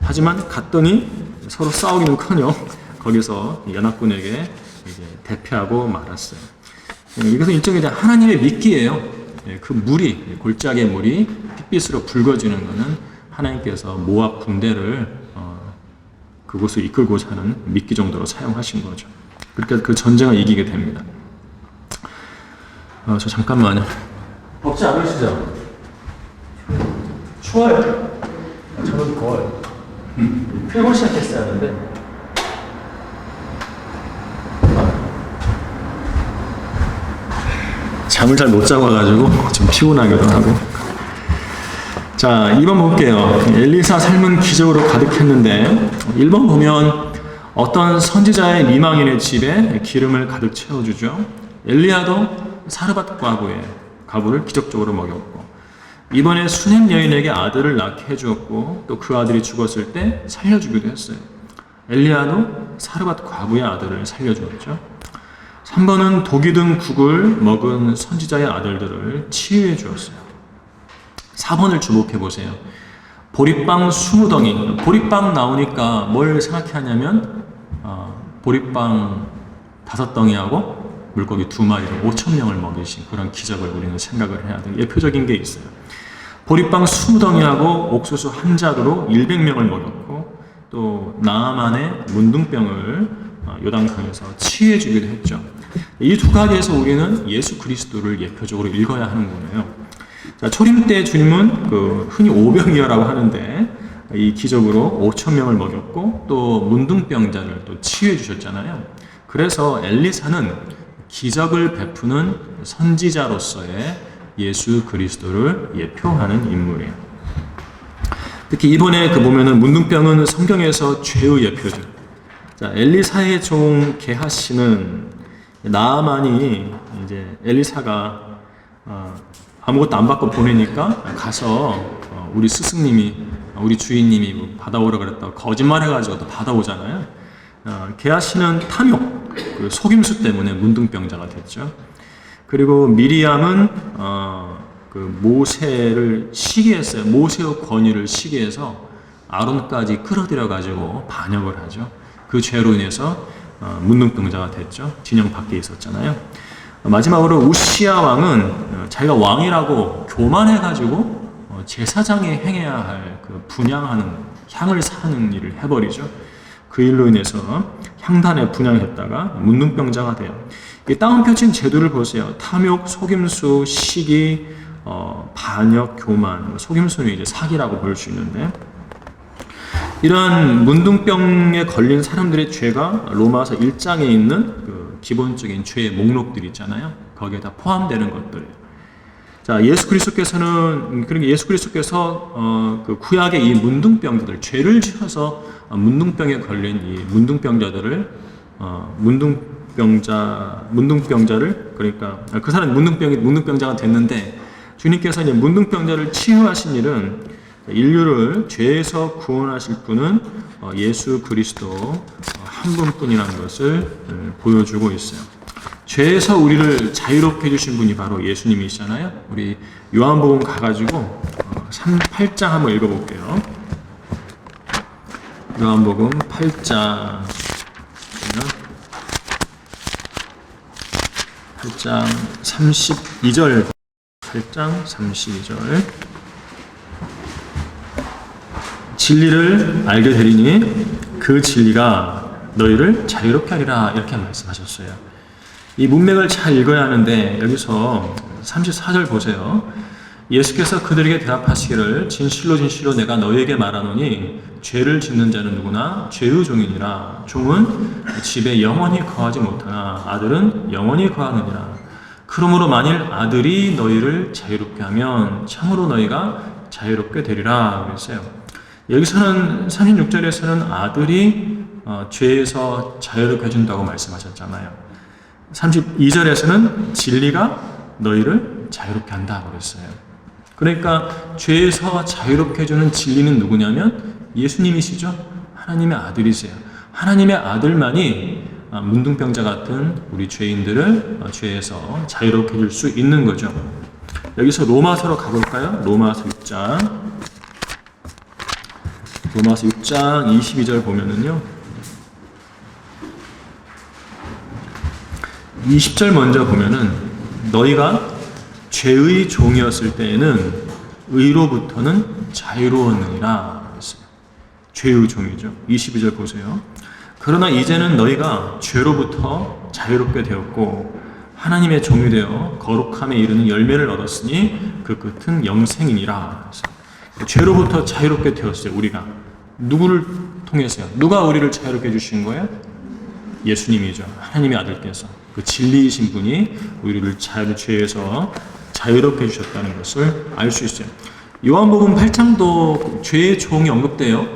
하지만 갔더니 서로 싸우기는커녕 거기서 연합군에게 이제 대패하고 말았어요. 이것은 일종의 하나님의 미끼예요. 그 물이 골짜기의 물이 핏빛으로 붉어지는 것은 하나님께서 모압 군대를 그곳을 이끌고자 하는 미끼 정도로 사용하신 거죠. 그렇게 그 전쟁을 이기게 됩니다. 저 잠깐만요. 덥지 않으시죠? 추워요. 저는 더워요. 풀고 시작했어야 하는데. 잠을 잘 못 자고 와가지고 좀 피곤하기도 하고. 자, 2번 볼게요. 엘리사 삶은 기적으로 가득했는데 1번 보면 어떤 선지자의 미망인의 집에 기름을 가득 채워주죠. 엘리야도 사르밧 과부를 기적적으로 먹였고, 이번에 수넴 여인에게 아들을 낳게 해주었고, 또 그 아들이 죽었을 때 살려주기도 했어요. 엘리야도 사르밧 과부의 아들을 살려주었죠. 3번은 독이 든 국을 먹은 선지자의 아들들을 치유해 주었어요. 4번을 주목해 보세요. 보리빵 20덩이. 보리빵 나오니까 뭘 생각하냐면 보리빵 5덩이하고 물고기 2마리로 5,000명을 먹이신 그런 기적을 우리는 생각을 해야 돼요. 예표적인 게 있어요. 보리빵 20덩이하고 옥수수 한 짝으로 100명을 먹였고, 또 나아만의 문둥병을 요단강에서 치유해 주기도 했죠. 이 두 가지에서 우리는 예수 그리스도를 예표적으로 읽어야 하는 거예요. 자, 초림 때 주님은 흔히 오병이어라고 하는데 이 기적으로 5,000명을 먹였고, 또 문둥병자를 또 치유해 주셨잖아요. 그래서 엘리사는 기적을 베푸는 선지자로서의 예수 그리스도를 예표하는 인물이에요. 특히 이번에 보면은 문둥병은 성경에서 죄의 예표죠. 자, 엘리사의 종 게하시는 나아만이 이제 엘리사가 아무것도 안 받고 보내니까 가서 우리 스승님이 우리 주인님이 받아오라 그랬다고 거짓말해가지고 또 받아오잖아요. 게하시는 탐욕, 그 속임수 때문에 문둥병자가 됐죠. 그리고 미리암은 그 모세를 시기했어요. 모세의 권위를 시기해서 아론까지 끌어들여 가지고 반역을 하죠. 그 죄로 인해서 문둥병자가 됐죠. 진영 밖에 있었잖아요. 마지막으로 우시야 왕은 자기가 왕이라고 교만해가지고 제사장이 행해야 할 그 분향하는 향을 사는 일을 해버리죠. 그 일로 인해서 향단에 분향했다가 문둥병자가 돼요. 이 따옴표 친 제도를 보세요. 탐욕, 속임수, 시기, 반역, 교만. 속임수는 이제 사기라고 볼 수 있는데, 이러한 문둥병에 걸린 사람들의 죄가 로마서 1장에 있는 그 기본적인 죄의 목록들이 있잖아요. 거기에 다 포함되는 것들이에요. 자, 예수 그리스도께서는, 그러니까 예수 그리스도께서 그 구약의 이 문둥병자들, 죄를 지어서 문둥병에 걸린 이 문둥병자들을 문둥병자를, 그러니까 그 사람이 문둥병자가 됐는데, 주님께서 이제 문둥병자를 치유하신 일은 인류를 죄에서 구원하실 분은 예수 그리스도 한 분뿐이라는 것을 보여주고 있어요. 죄에서 우리를 자유롭게 해주신 분이 바로 예수님이시잖아요. 우리 요한복음 가가지고 8장 한번 읽어볼게요. 요한복음 8장 32절 8장 32절 진리를 알게 되리니 그 진리가 너희를 자유롭게 하리라, 이렇게 말씀하셨어요. 이 문맥을 잘 읽어야 하는데 여기서 34절 보세요. 예수께서 그들에게 대답하시기를 진실로 진실로 내가 너희에게 말하노니 죄를 짓는 자는 누구나 죄의 종이니라. 종은 집에 영원히 거하지 못하나 아들은 영원히 거하느니라. 그러므로 만일 아들이 너희를 자유롭게 하면 참으로 너희가 자유롭게 되리라 그랬어요. 여기서는 36절에서는 아들이 죄에서 자유롭게 해준다고 말씀하셨잖아요. 32절에서는 진리가 너희를 자유롭게 한다 그랬어요. 그러니까 죄에서 자유롭게 해주는 진리는 누구냐면 예수님이시죠. 하나님의 아들이세요. 하나님의 아들만이 문둥병자 같은 우리 죄인들을 죄에서 자유롭게 해줄 수 있는 거죠. 여기서 로마서로 가볼까요? 로마서 6장 22절 보면은요, 20절 먼저 보면은 너희가 죄의 종이었을 때에는 의로부터는 자유로웠느니라 했어요. 죄의 종이죠. 22절 보세요. 그러나 이제는 너희가 죄로부터 자유롭게 되었고 하나님의 종이 되어 거룩함에 이르는 열매를 얻었으니 그 끝은 영생이니라 했어요. 죄로부터 자유롭게 되었어요. 우리가 누구를 통해서요? 누가 우리를 자유롭게 해주신 거예요? 예수님이죠. 하나님의 아들께서 그 진리이신 분이 우리를 죄에서 자유롭게 해주셨다는 것을 알 수 있어요. 요한복음 8장도 죄의 종이 언급돼요.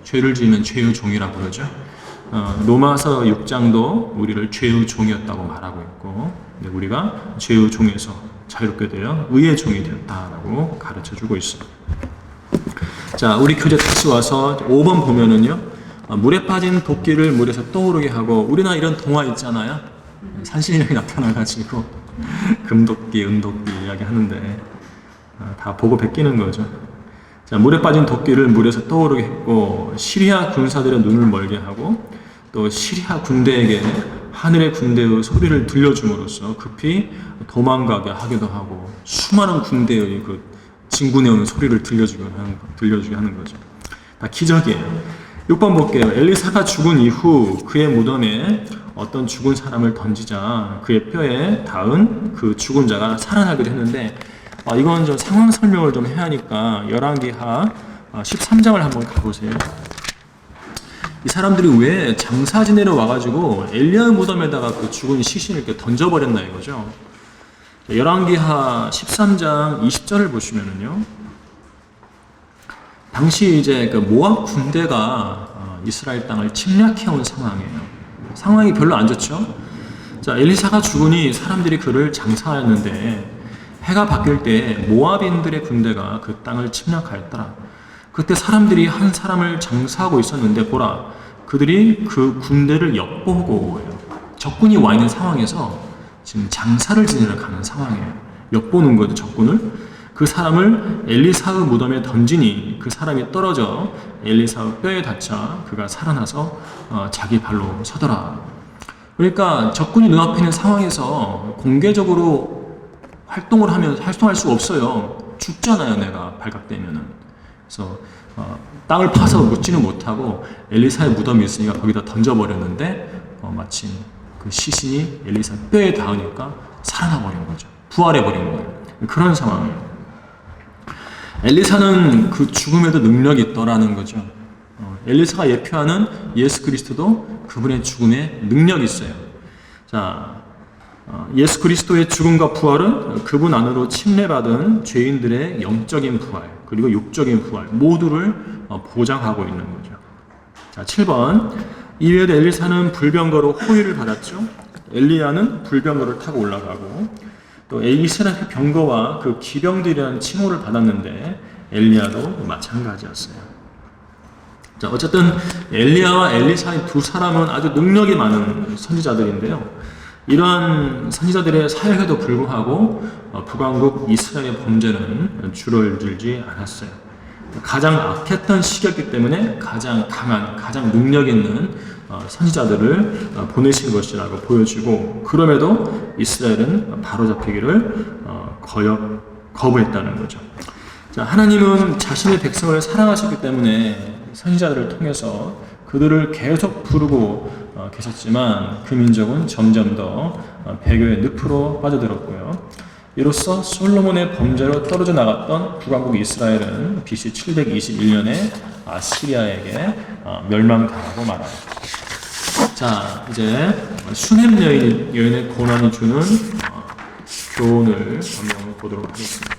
죄를 지으면 죄의 종이라고 그러죠. 로마서 6장도 우리를 죄의 종이었다고 말하고 있고, 우리가 죄의 종에서 자유롭게 되어 의의 종이 되었다라고 가르쳐주고 있어요. 자, 우리 교재 다시 와서 5번 보면은요, 물에 빠진 도끼를 물에서 떠오르게 하고, 우리나 이런 동화 있잖아요. 산신령이 나타나가지고 금도끼, 은도끼 이야기 하는데 다 보고 베끼는 거죠. 자, 물에 빠진 도끼를 물에서 떠오르게 했고, 시리아 군사들의 눈을 멀게 하고, 또 시리아 군대에게 하늘의 군대의 소리를 들려줌으로써 급히 도망가게 하기도 하고, 수많은 군대의 그 진군해 오는 소리를 들려주게 하는 거죠. 다 기적이에요. 6번 볼게요. 엘리사가 죽은 이후 그의 무덤에 어떤 죽은 사람을 던지자 그의 뼈에 닿은 그 죽은 자가 살아나기도 했는데, 이건 좀 상황 설명을 좀 해야 하니까 열왕기하 13장을 한번 가보세요. 이 사람들이 왜 장사 지내러 와가지고 엘리야 무덤에다가 그 죽은 시신을 이렇게 던져버렸나 이거죠. 열왕기하 13장 20절을 보시면은요. 당시 이제 그 모압 군대가 이스라엘 땅을 침략해온 상황이에요. 상황이 별로 안 좋죠. 자, 엘리사가 죽으니 사람들이 그를 장사하였는데 해가 바뀔 때 모압인들의 군대가 그 땅을 침략하였더라. 그때 사람들이 한 사람을 장사하고 있었는데 보라, 그들이 그 군대를 엿보고 해요. 적군이 와 있는 상황에서 지금 장사를 지내러 가는 상황이에요. 엿보는 거죠, 적군을. 그 사람을 엘리사의 무덤에 던지니 그 사람이 떨어져 엘리사의 뼈에 닿자 그가 살아나서 자기 발로 서더라. 그러니까 적군이 눈앞에 있는 상황에서 공개적으로 활동할 수가 없어요. 죽잖아요, 내가 발각되면은. 그래서 땅을 파서 묻지는 못하고 엘리사의 무덤이 있으니까 거기다 던져버렸는데 마침 그 시신이 엘리사 뼈에 닿으니까 살아나버린 거죠. 부활해버린 거예요. 그런 상황이에요. 엘리사는 그 죽음에도 능력이 있더라는 거죠. 엘리사가 예표하는 예수 그리스도도 그분의 죽음에 능력이 있어요. 자, 예수 그리스도의 죽음과 부활은 그분 안으로 침례받은 죄인들의 영적인 부활 그리고 육적인 부활 모두를 보장하고 있는 거죠. 자, 7번. 이외에도 엘리사는 불병거로 호위를 받았죠. 엘리야는 불병거를 타고 올라가고 또 이스라엘 병거와 그 기병들이라는 칭호를 받았는데 엘리야도 마찬가지였어요. 자, 어쨌든 엘리야와 엘리사 이 두 사람은 아주 능력이 많은 선지자들인데요. 이러한 선지자들의 사역에도 불구하고 북왕국 이스라엘의 범죄는 줄어들지 않았어요. 가장 악했던 시기였기 때문에 가장 강한, 가장 능력 있는 선지자들을 보내신 것이라고 보여지고 그럼에도 이스라엘은 바로잡히기를 거부했다는 거죠. 자, 하나님은 자신의 백성을 사랑하셨기 때문에 선지자들을 통해서 그들을 계속 부르고 계셨지만 그 민족은 점점 더 배교의 늪으로 빠져들었고요. 이로써 솔로몬의 범죄로 떨어져 나갔던 북왕국 이스라엘은 BC 721년에 아시리아에게 멸망당하고 말합니다. 자, 이제 수넴 여인의 고난이 주는 교훈을 한번 보도록 하겠습니다.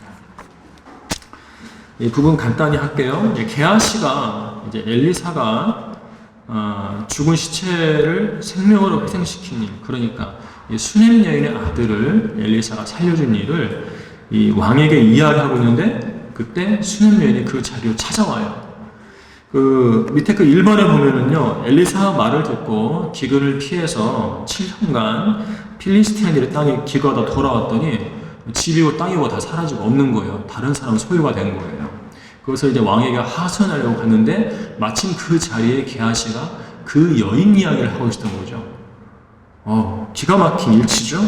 이 부분 간단히 할게요. 게하시가 이제 엘리사가 죽은 시체를 생명으로 회생시킨 일, 그러니까 이 수넴 여인의 아들을 엘리사가 살려준 일을 이 왕에게 이야기하고 있는데 그때 수넴 여인이 그 자리로 찾아와요. 그 밑에 그 1번에 보면은요, 엘리사 말을 듣고 기근을 피해서 7년간 필리스티인들의 땅에 기거하다 돌아왔더니 집이고 땅이고 다 사라지고 없는 거예요. 다른 사람 소유가 된 거예요. 그래서 이제 왕에게 하소연하려고 갔는데 마침 그 자리에 게하시가 그 여인 이야기를 하고 있었던 거죠. 기가 막힌 일치죠.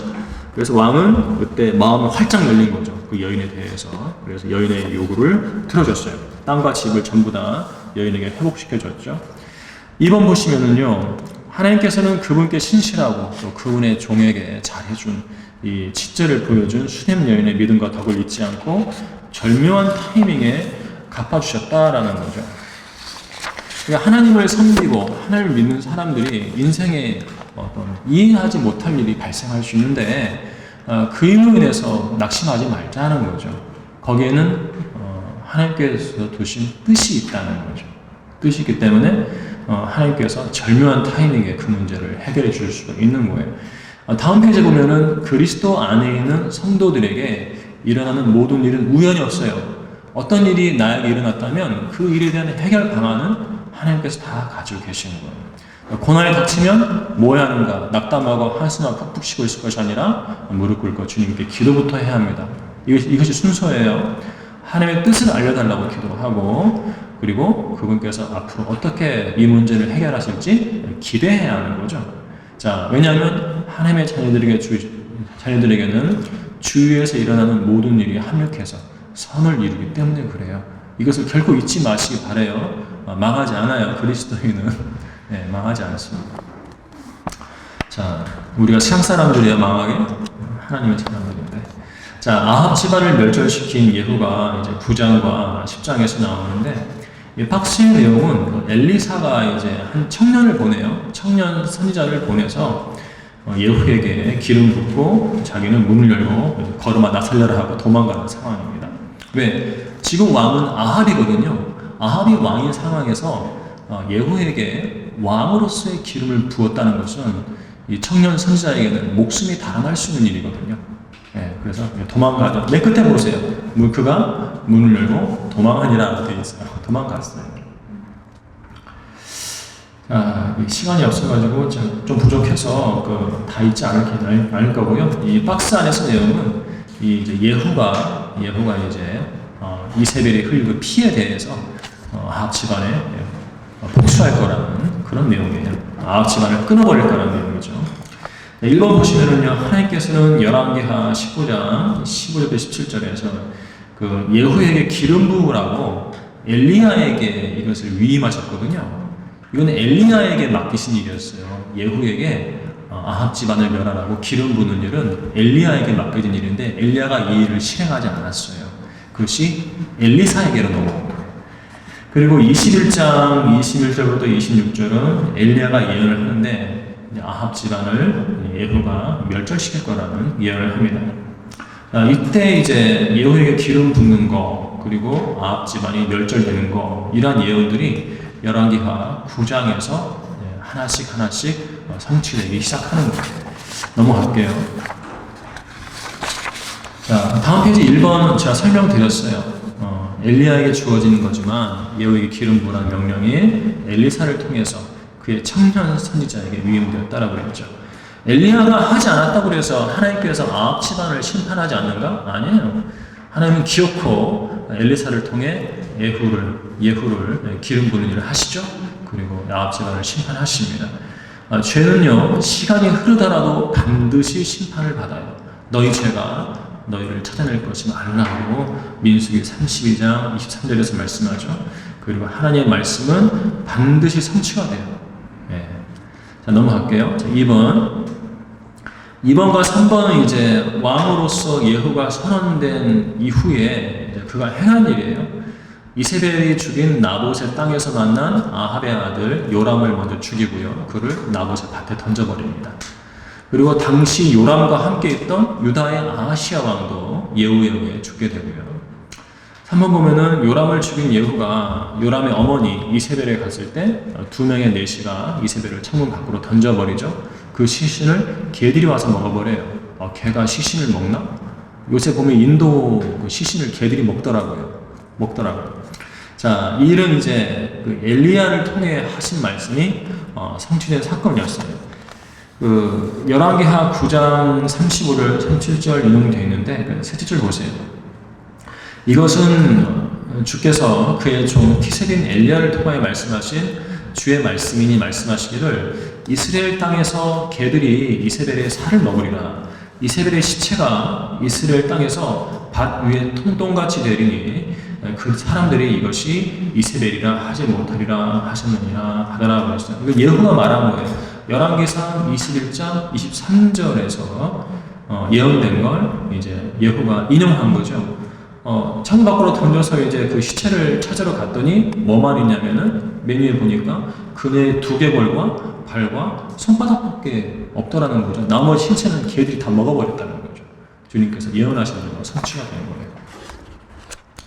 그래서 왕은 그때 마음이 활짝 열린 거죠. 그 여인에 대해서. 그래서 여인의 요구를 들어줬어요. 땅과 집을 전부 다 여인에게 회복시켜줬죠. 2번 보시면은요, 하나님께서는 그분께 신실하고 또 그분의 종에게 잘해준 이 직제를 보여준 수넴 여인의 믿음과 덕을 잊지 않고 절묘한 타이밍에 갚아주셨다라는 거죠. 그러니까 하나님을 섬기고 하나님을 믿는 사람들이 인생에 어떤 이해하지 못할 일이 발생할 수 있는데 그 일로 인해서 낙심하지 말자는 거죠. 거기에는 하나님께서 두신 뜻이 있다는 거죠. 뜻이 있기 때문에 하나님께서 절묘한 타이밍에 그 문제를 해결해 줄 수가 있는 거예요. 다음 페이지에 보면은 그리스도 안에 있는 성도들에게 일어나는 모든 일은 우연이 없어요. 어떤 일이 나에게 일어났다면 그 일에 대한 해결 방안은 하나님께서 다 가지고 계시는 거예요. 고난이 닥치면 뭐 해야 하는가? 낙담하고 한숨만 푹푹 쉬고 있을 것이 아니라 무릎 꿇고 주님께 기도부터 해야 합니다. 이것이 순서예요. 하나님의 뜻을 알려달라고 기도하고 그리고 그분께서 앞으로 어떻게 이 문제를 해결하실지 기대해야 하는 거죠. 자, 왜냐하면 하나님의 자녀들에게는 주위에서 일어나는 모든 일이 합력해서 선을 이루기 때문에 그래요. 이것을 결코 잊지 마시기 바라요. 망하지 않아요. 그리스도인은 망하지 않습니다. 자, 우리가 세상 사람들이야 망하게? 하나님의 사람들인데. 자, 아합 집안을 멸절시킨 예후가 이제 9장과 10장에서 나오는데 이 박스의 내용은 엘리사가 이제 한 청년을 보내요. 청년 선지자를 보내서 예후에게 기름 붓고 자기는 문을 열고 걸음아 나 살려라 하고 도망가는 상황입니다. 왜? 지금 왕은 아합이거든요. 아합이 왕인 상황에서 예후에게 왕으로서의 기름을 부었다는 것은 이 청년 선지자에게는 목숨이 달아날 수 있는 일이거든요. 네, 그래서 도망가죠. 맨 끝에 보세요. 그가 문을 열고 도망하니라 되어 있어요. 도망갔어요. 자, 시간이 없어가지고 좀 부족해서 다 있지 않을 거고요. 이 박스 안에서 내용은 이제 예후가 이제 이세벨이 흘린 그 피에 대해서 아합 집안에 복수할 거라는 그런 내용이에요. 아합 집안을 끊어버릴 거라는 내용이죠. 1번 보시면은요, 하나님께서는 열왕기하 19장 15절부터 17절에서 그 예후에게 기름 부으라고 엘리야에게 이것을 위임하셨거든요. 이건 엘리야에게 맡기신 일이었어요. 예후에게 아합 집안을 멸하라고 기름 부는 일은 엘리야에게 맡겨진 일인데 엘리야가 이 일을 실행하지 않았어요. 그것이 엘리사에게로 넘어온 거예요. 그리고 21장 21절부터 26절은 엘리야가 예언을 하는데 아합 집안을 예후가 멸절시킬 거라는 예언을 합니다. 이때 이제 예후에게 기름 붓는 거, 그리고 아합 집안이 멸절되는 거, 이러한 예언들이 열왕기하 9장에서 하나씩 성취되기 시작하는 거예요. 넘어갈게요. 자, 다음 페이지 1번 제가 설명드렸어요. 엘리야에게 주어지는 거지만 예후에게 기름 부으라는 명령이 엘리사를 통해서 그의 청년 선지자에게 위임되었다라고 그랬죠. 엘리야가 하지 않았다고 해서 하나님께서 아합 집안을 심판하지 않는가? 아니에요. 하나님은 기어코 엘리사를 통해 예후를 기름 부는 일을 하시죠. 그리고 아합 집안을 심판하십니다. 죄는요, 시간이 흐르더라도 반드시 심판을 받아요. 너희 죄가 너희를 찾아낼 것이 말라고 민수기 32장 23절에서 말씀하죠. 그리고 하나님의 말씀은 반드시 성취가 돼요. 자, 넘어갈게요. 자, 2번과 3번은 이제 왕으로서 예후가 선언된 이후에 이제 그가 행한 일이에요. 이세벨이 죽인 나봇의 땅에서 만난 아합의 아들 요람을 먼저 죽이고요. 그를 나봇의 밭에 던져버립니다. 그리고 당시 요람과 함께 있던 유다의 아하시아 왕도 예후에 의해 죽게 되고요. 3번 보면은 요람을 죽인 예후가 요람의 어머니 이세벨에 갔을 때 2명의 내시가 이세벨을 창문 밖으로 던져버리죠. 그 시신을 개들이 와서 먹어버려요. 개가 시신을 먹나? 요새 보면 인도 그 시신을 개들이 먹더라고요. 자, 이 일은 이제 그 엘리야를 통해 하신 말씀이 성취된 사건이었어요. 그 열왕기하 9장 35절 37절 인용되어 있는데 셋째 줄 보세요. 이것은 주께서 그의 종 티세린 엘리야를 통하여 말씀하신 주의 말씀이니 말씀하시기를 이스라엘 땅에서 개들이 이세벨의 살을 먹으리라. 이세벨의 시체가 이스라엘 땅에서 밭 위에 통똥같이 되리니 그 사람들이 이것이 이세벨이라 하지 못하리라 하셨느니라 하더라 그랬어요. 이거 예후가 말한 거예요. 열왕기상 21장 23절에서 예언된 걸 이제 예후가 인용한 거죠. 창 밖으로 던져서 이제 그 시체를 찾으러 갔더니 뭐만 있냐면은 메뉴에 보니까 그네 두개골과 발과 손바닥밖에 없더라는 거죠. 나머지 신체는 개들이 다 먹어버렸다는 거죠. 주님께서 예언하시는 거 성취가 된 거예요.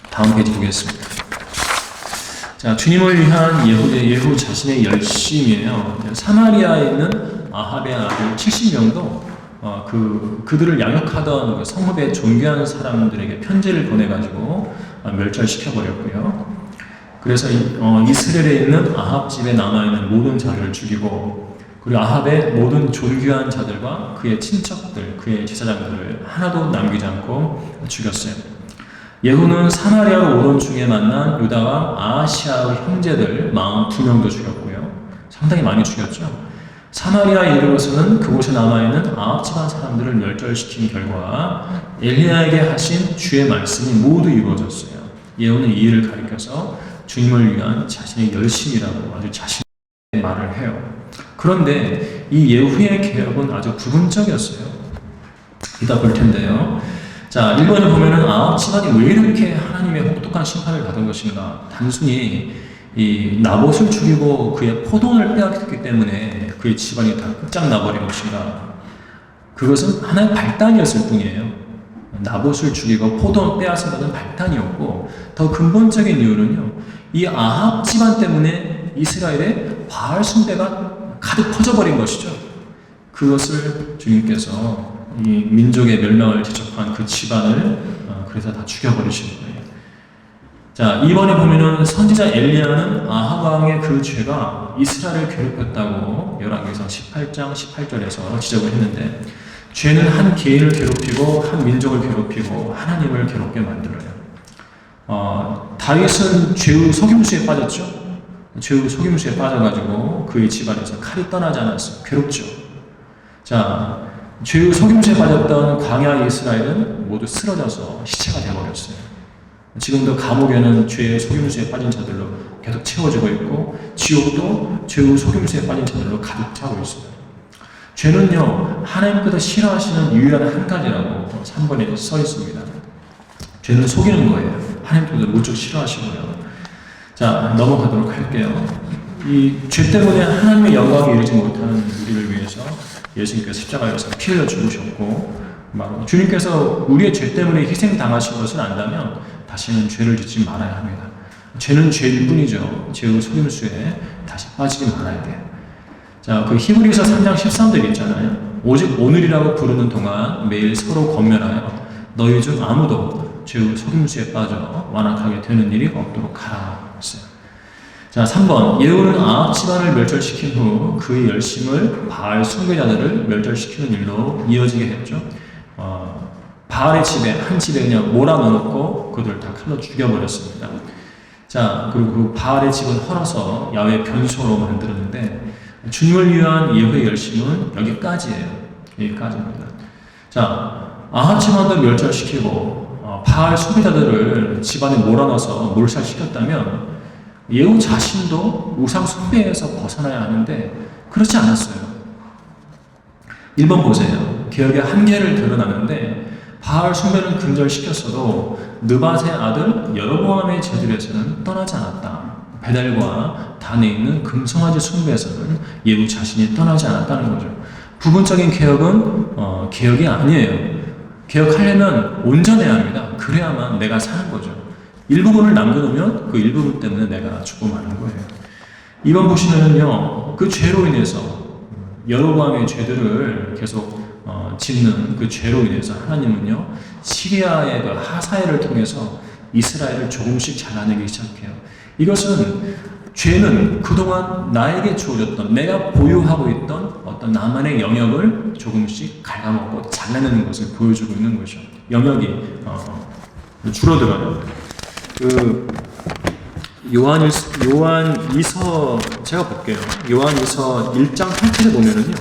다음 페이지 보겠습니다. 자, 주님을 위한 예후 자신의 열심이에요. 사마리아에 있는 아합의 아들 70명도 그들을 양육하던 그 성읍의 존귀한 사람들에게 편지를 보내가지고 멸절시켜버렸고요. 그래서 이스라엘에 있는 아합 집에 남아있는 모든 자들을 죽이고, 그리고 아합의 모든 존귀한 자들과 그의 친척들, 그의 제사장들을 하나도 남기지 않고 죽였어요. 예후는 사마리아로 오던 중에 만난 유다와 아하시아의 형제들 42명도 죽였고요. 상당히 많이 죽였죠. 사마리아에 이르러서는 그곳에 남아있는 아합 집안 사람들을 멸절시킨 결과 엘리야에게 하신 주의 말씀이 모두 이루어졌어요. 예후는 이 일을 가리켜서 주님을 위한 자신의 열심이라고 아주 자신의 말을 해요. 그런데 이 예후의 개혁은 아주 부분적이었어요. 이따 볼 텐데요. 자, 1번에 보면은 아합 집안이 왜 이렇게 하나님의 혹독한 심판을 받은 것인가? 단순히 이 나봇을 죽이고 그의 포도원을 빼앗겼기 때문에 그의 집안이 다 끝장나버린 것인가? 그것은 하나의 발단이었을 뿐이에요. 나봇을 죽이고 포도원 빼앗은 것은 발단이었고, 더 근본적인 이유는요, 이 아합 집안 때문에 이스라엘의 바알 숭배가 가득 퍼져버린 것이죠. 그것을 주님께서 이 민족의 멸망을 지적한 그 집안을 그래서 다 죽여버리신 거예요. 자, 이번에 보면은 선지자 엘리야는 아합 왕의 그 죄가 이스라엘을 괴롭혔다고 열왕기상 18장 18절에서 지적을 했는데, 죄는 한 개인을 괴롭히고 한 민족을 괴롭히고 하나님을 괴롭게 만들어요. 다윗은 죄의 속임수에 빠졌죠. 죄의 속임수에 빠져가지고 그의 집안에서 칼이 떠나지 않았어요. 괴롭죠. 자, 죄의 속임수에 빠졌던 광야 이스라엘은 모두 쓰러져서 시체가 되어버렸어요. 지금도 감옥에는 죄의 속임수에 빠진 자들로 계속 채워지고 있고, 지옥도 죄의 속임수에 빠진 자들로 가득 차고 있어요. 죄는요, 하나님께서 싫어하시는 유일한 한 가지라고 3번에 써 있습니다. 죄는 속이는 거예요. 하나님께서 무척 싫어하시고요. 자, 넘어가도록 할게요. 이 죄 때문에 하나님의 영광에 이르지 못하는 우리를 위해서 예수님께서 십자가에서 피 흘려 죽으셨고, 바로 주님께서 우리의 죄 때문에 희생당하신 것을 안다면 다시는 죄를 짓지 말아야 합니다. 죄는 죄일 뿐이죠. 죄의 속임수에 다시 빠지지 말아야 돼요. 자, 그 히브리서 3장 13절 있잖아요. 오직 오늘이라고 부르는 동안 매일 서로 권면하여 너희 중 아무도 죄의 속임수에 빠져 완악하게 되는 일이 없도록 하라 했어요. 자, 3번. 예후는 아합 집안을 멸절시킨 후 그의 열심을 바알 숭배자들을 멸절시키는 일로 이어지게 했죠. 바알의 집에, 한 집에 그냥 몰아넣고 그들 다 칼로 죽여버렸습니다. 자, 그리고 그 바알의 집은 헐어서 야외 변소로 만들었는데, 주님을 위한 예후의 열심은 여기까지예요. 여기까지입니다. 자, 아합 집안도 멸절시키고 바알 숭배자들을 집안에 몰아넣어서 몰살시켰다면 예후 자신도 우상 숭배에서 벗어나야 하는데 그렇지 않았어요. 1번 보세요. 개혁의 한계를 드러나는데, 바알 숭배는 근절시켰어도 느밧의 아들 여로보암의 제들에서는 떠나지 않았다. 베델과 단에 있는 금송아지 숭배에서는 예후 자신이 떠나지 않았다는 거죠. 부분적인 개혁은 개혁이 아니에요. 개혁하려면 온전해야 합니다. 그래야만 내가 사는 거죠. 일부분을 남겨놓으면 그 일부분 때문에 내가 죽고 마는 거예요. 이번 보시면은요, 그 죄로 인해서 여로보암의 죄들을 계속 짓는 그 죄로 인해서 하나님은요, 시리아의 그 하사엘을 통해서 이스라엘을 조금씩 잘라내기 시작해요. 이것은, 죄는 그동안 나에게 주어졌던, 내가 보유하고 있던 어떤 나만의 영역을 조금씩 갉아먹고 잘라내는 것을 보여주고 있는 거죠. 영역이 줄어들어요. 그 요한이서 제가 볼게요. 요한이서 1장 8절에 보면은요,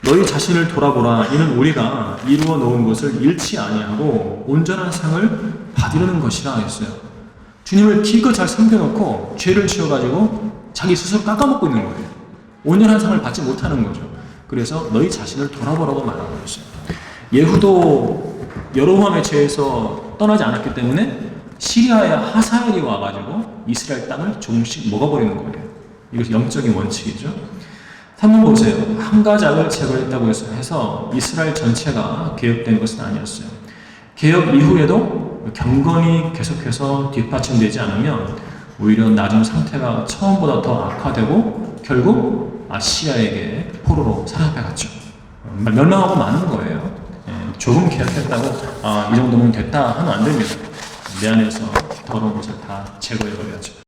너희 자신을 돌아보라. 이는 우리가 이루어 놓은 것을 잃지 아니하고 온전한 상을 받으려는 것이라 했어요. 주님을 기껏 잘 섬겨놓고 죄를 지어가지고 자기 스스로 깎아먹고 있는 거예요. 온전한 상을 받지 못하는 거죠. 그래서 너희 자신을 돌아보라고 말하고 있어요. 예후도 여로보암의 죄에서 떠나지 않았기 때문에 시리아의 하사엘이 와가지고 이스라엘 땅을 조금씩 먹어버리는 거예요. 이것이 영적인 원칙이죠. 3번 보세요. 한 가작을 제거했다고 해서 이스라엘 전체가 개혁된 것은 아니었어요. 개혁 이후에도 경건이 계속해서 뒷받침되지 않으면 오히려 나중 상태가 처음보다 더 악화되고 결국 아시아에게 포로로 사로잡혀갔죠. 멸망하고 마는 거예요. 조금 개혁했다고 이 정도면 됐다 하면 안 됩니다. 내 안에서 더러운 것을 다 제거해버려야죠.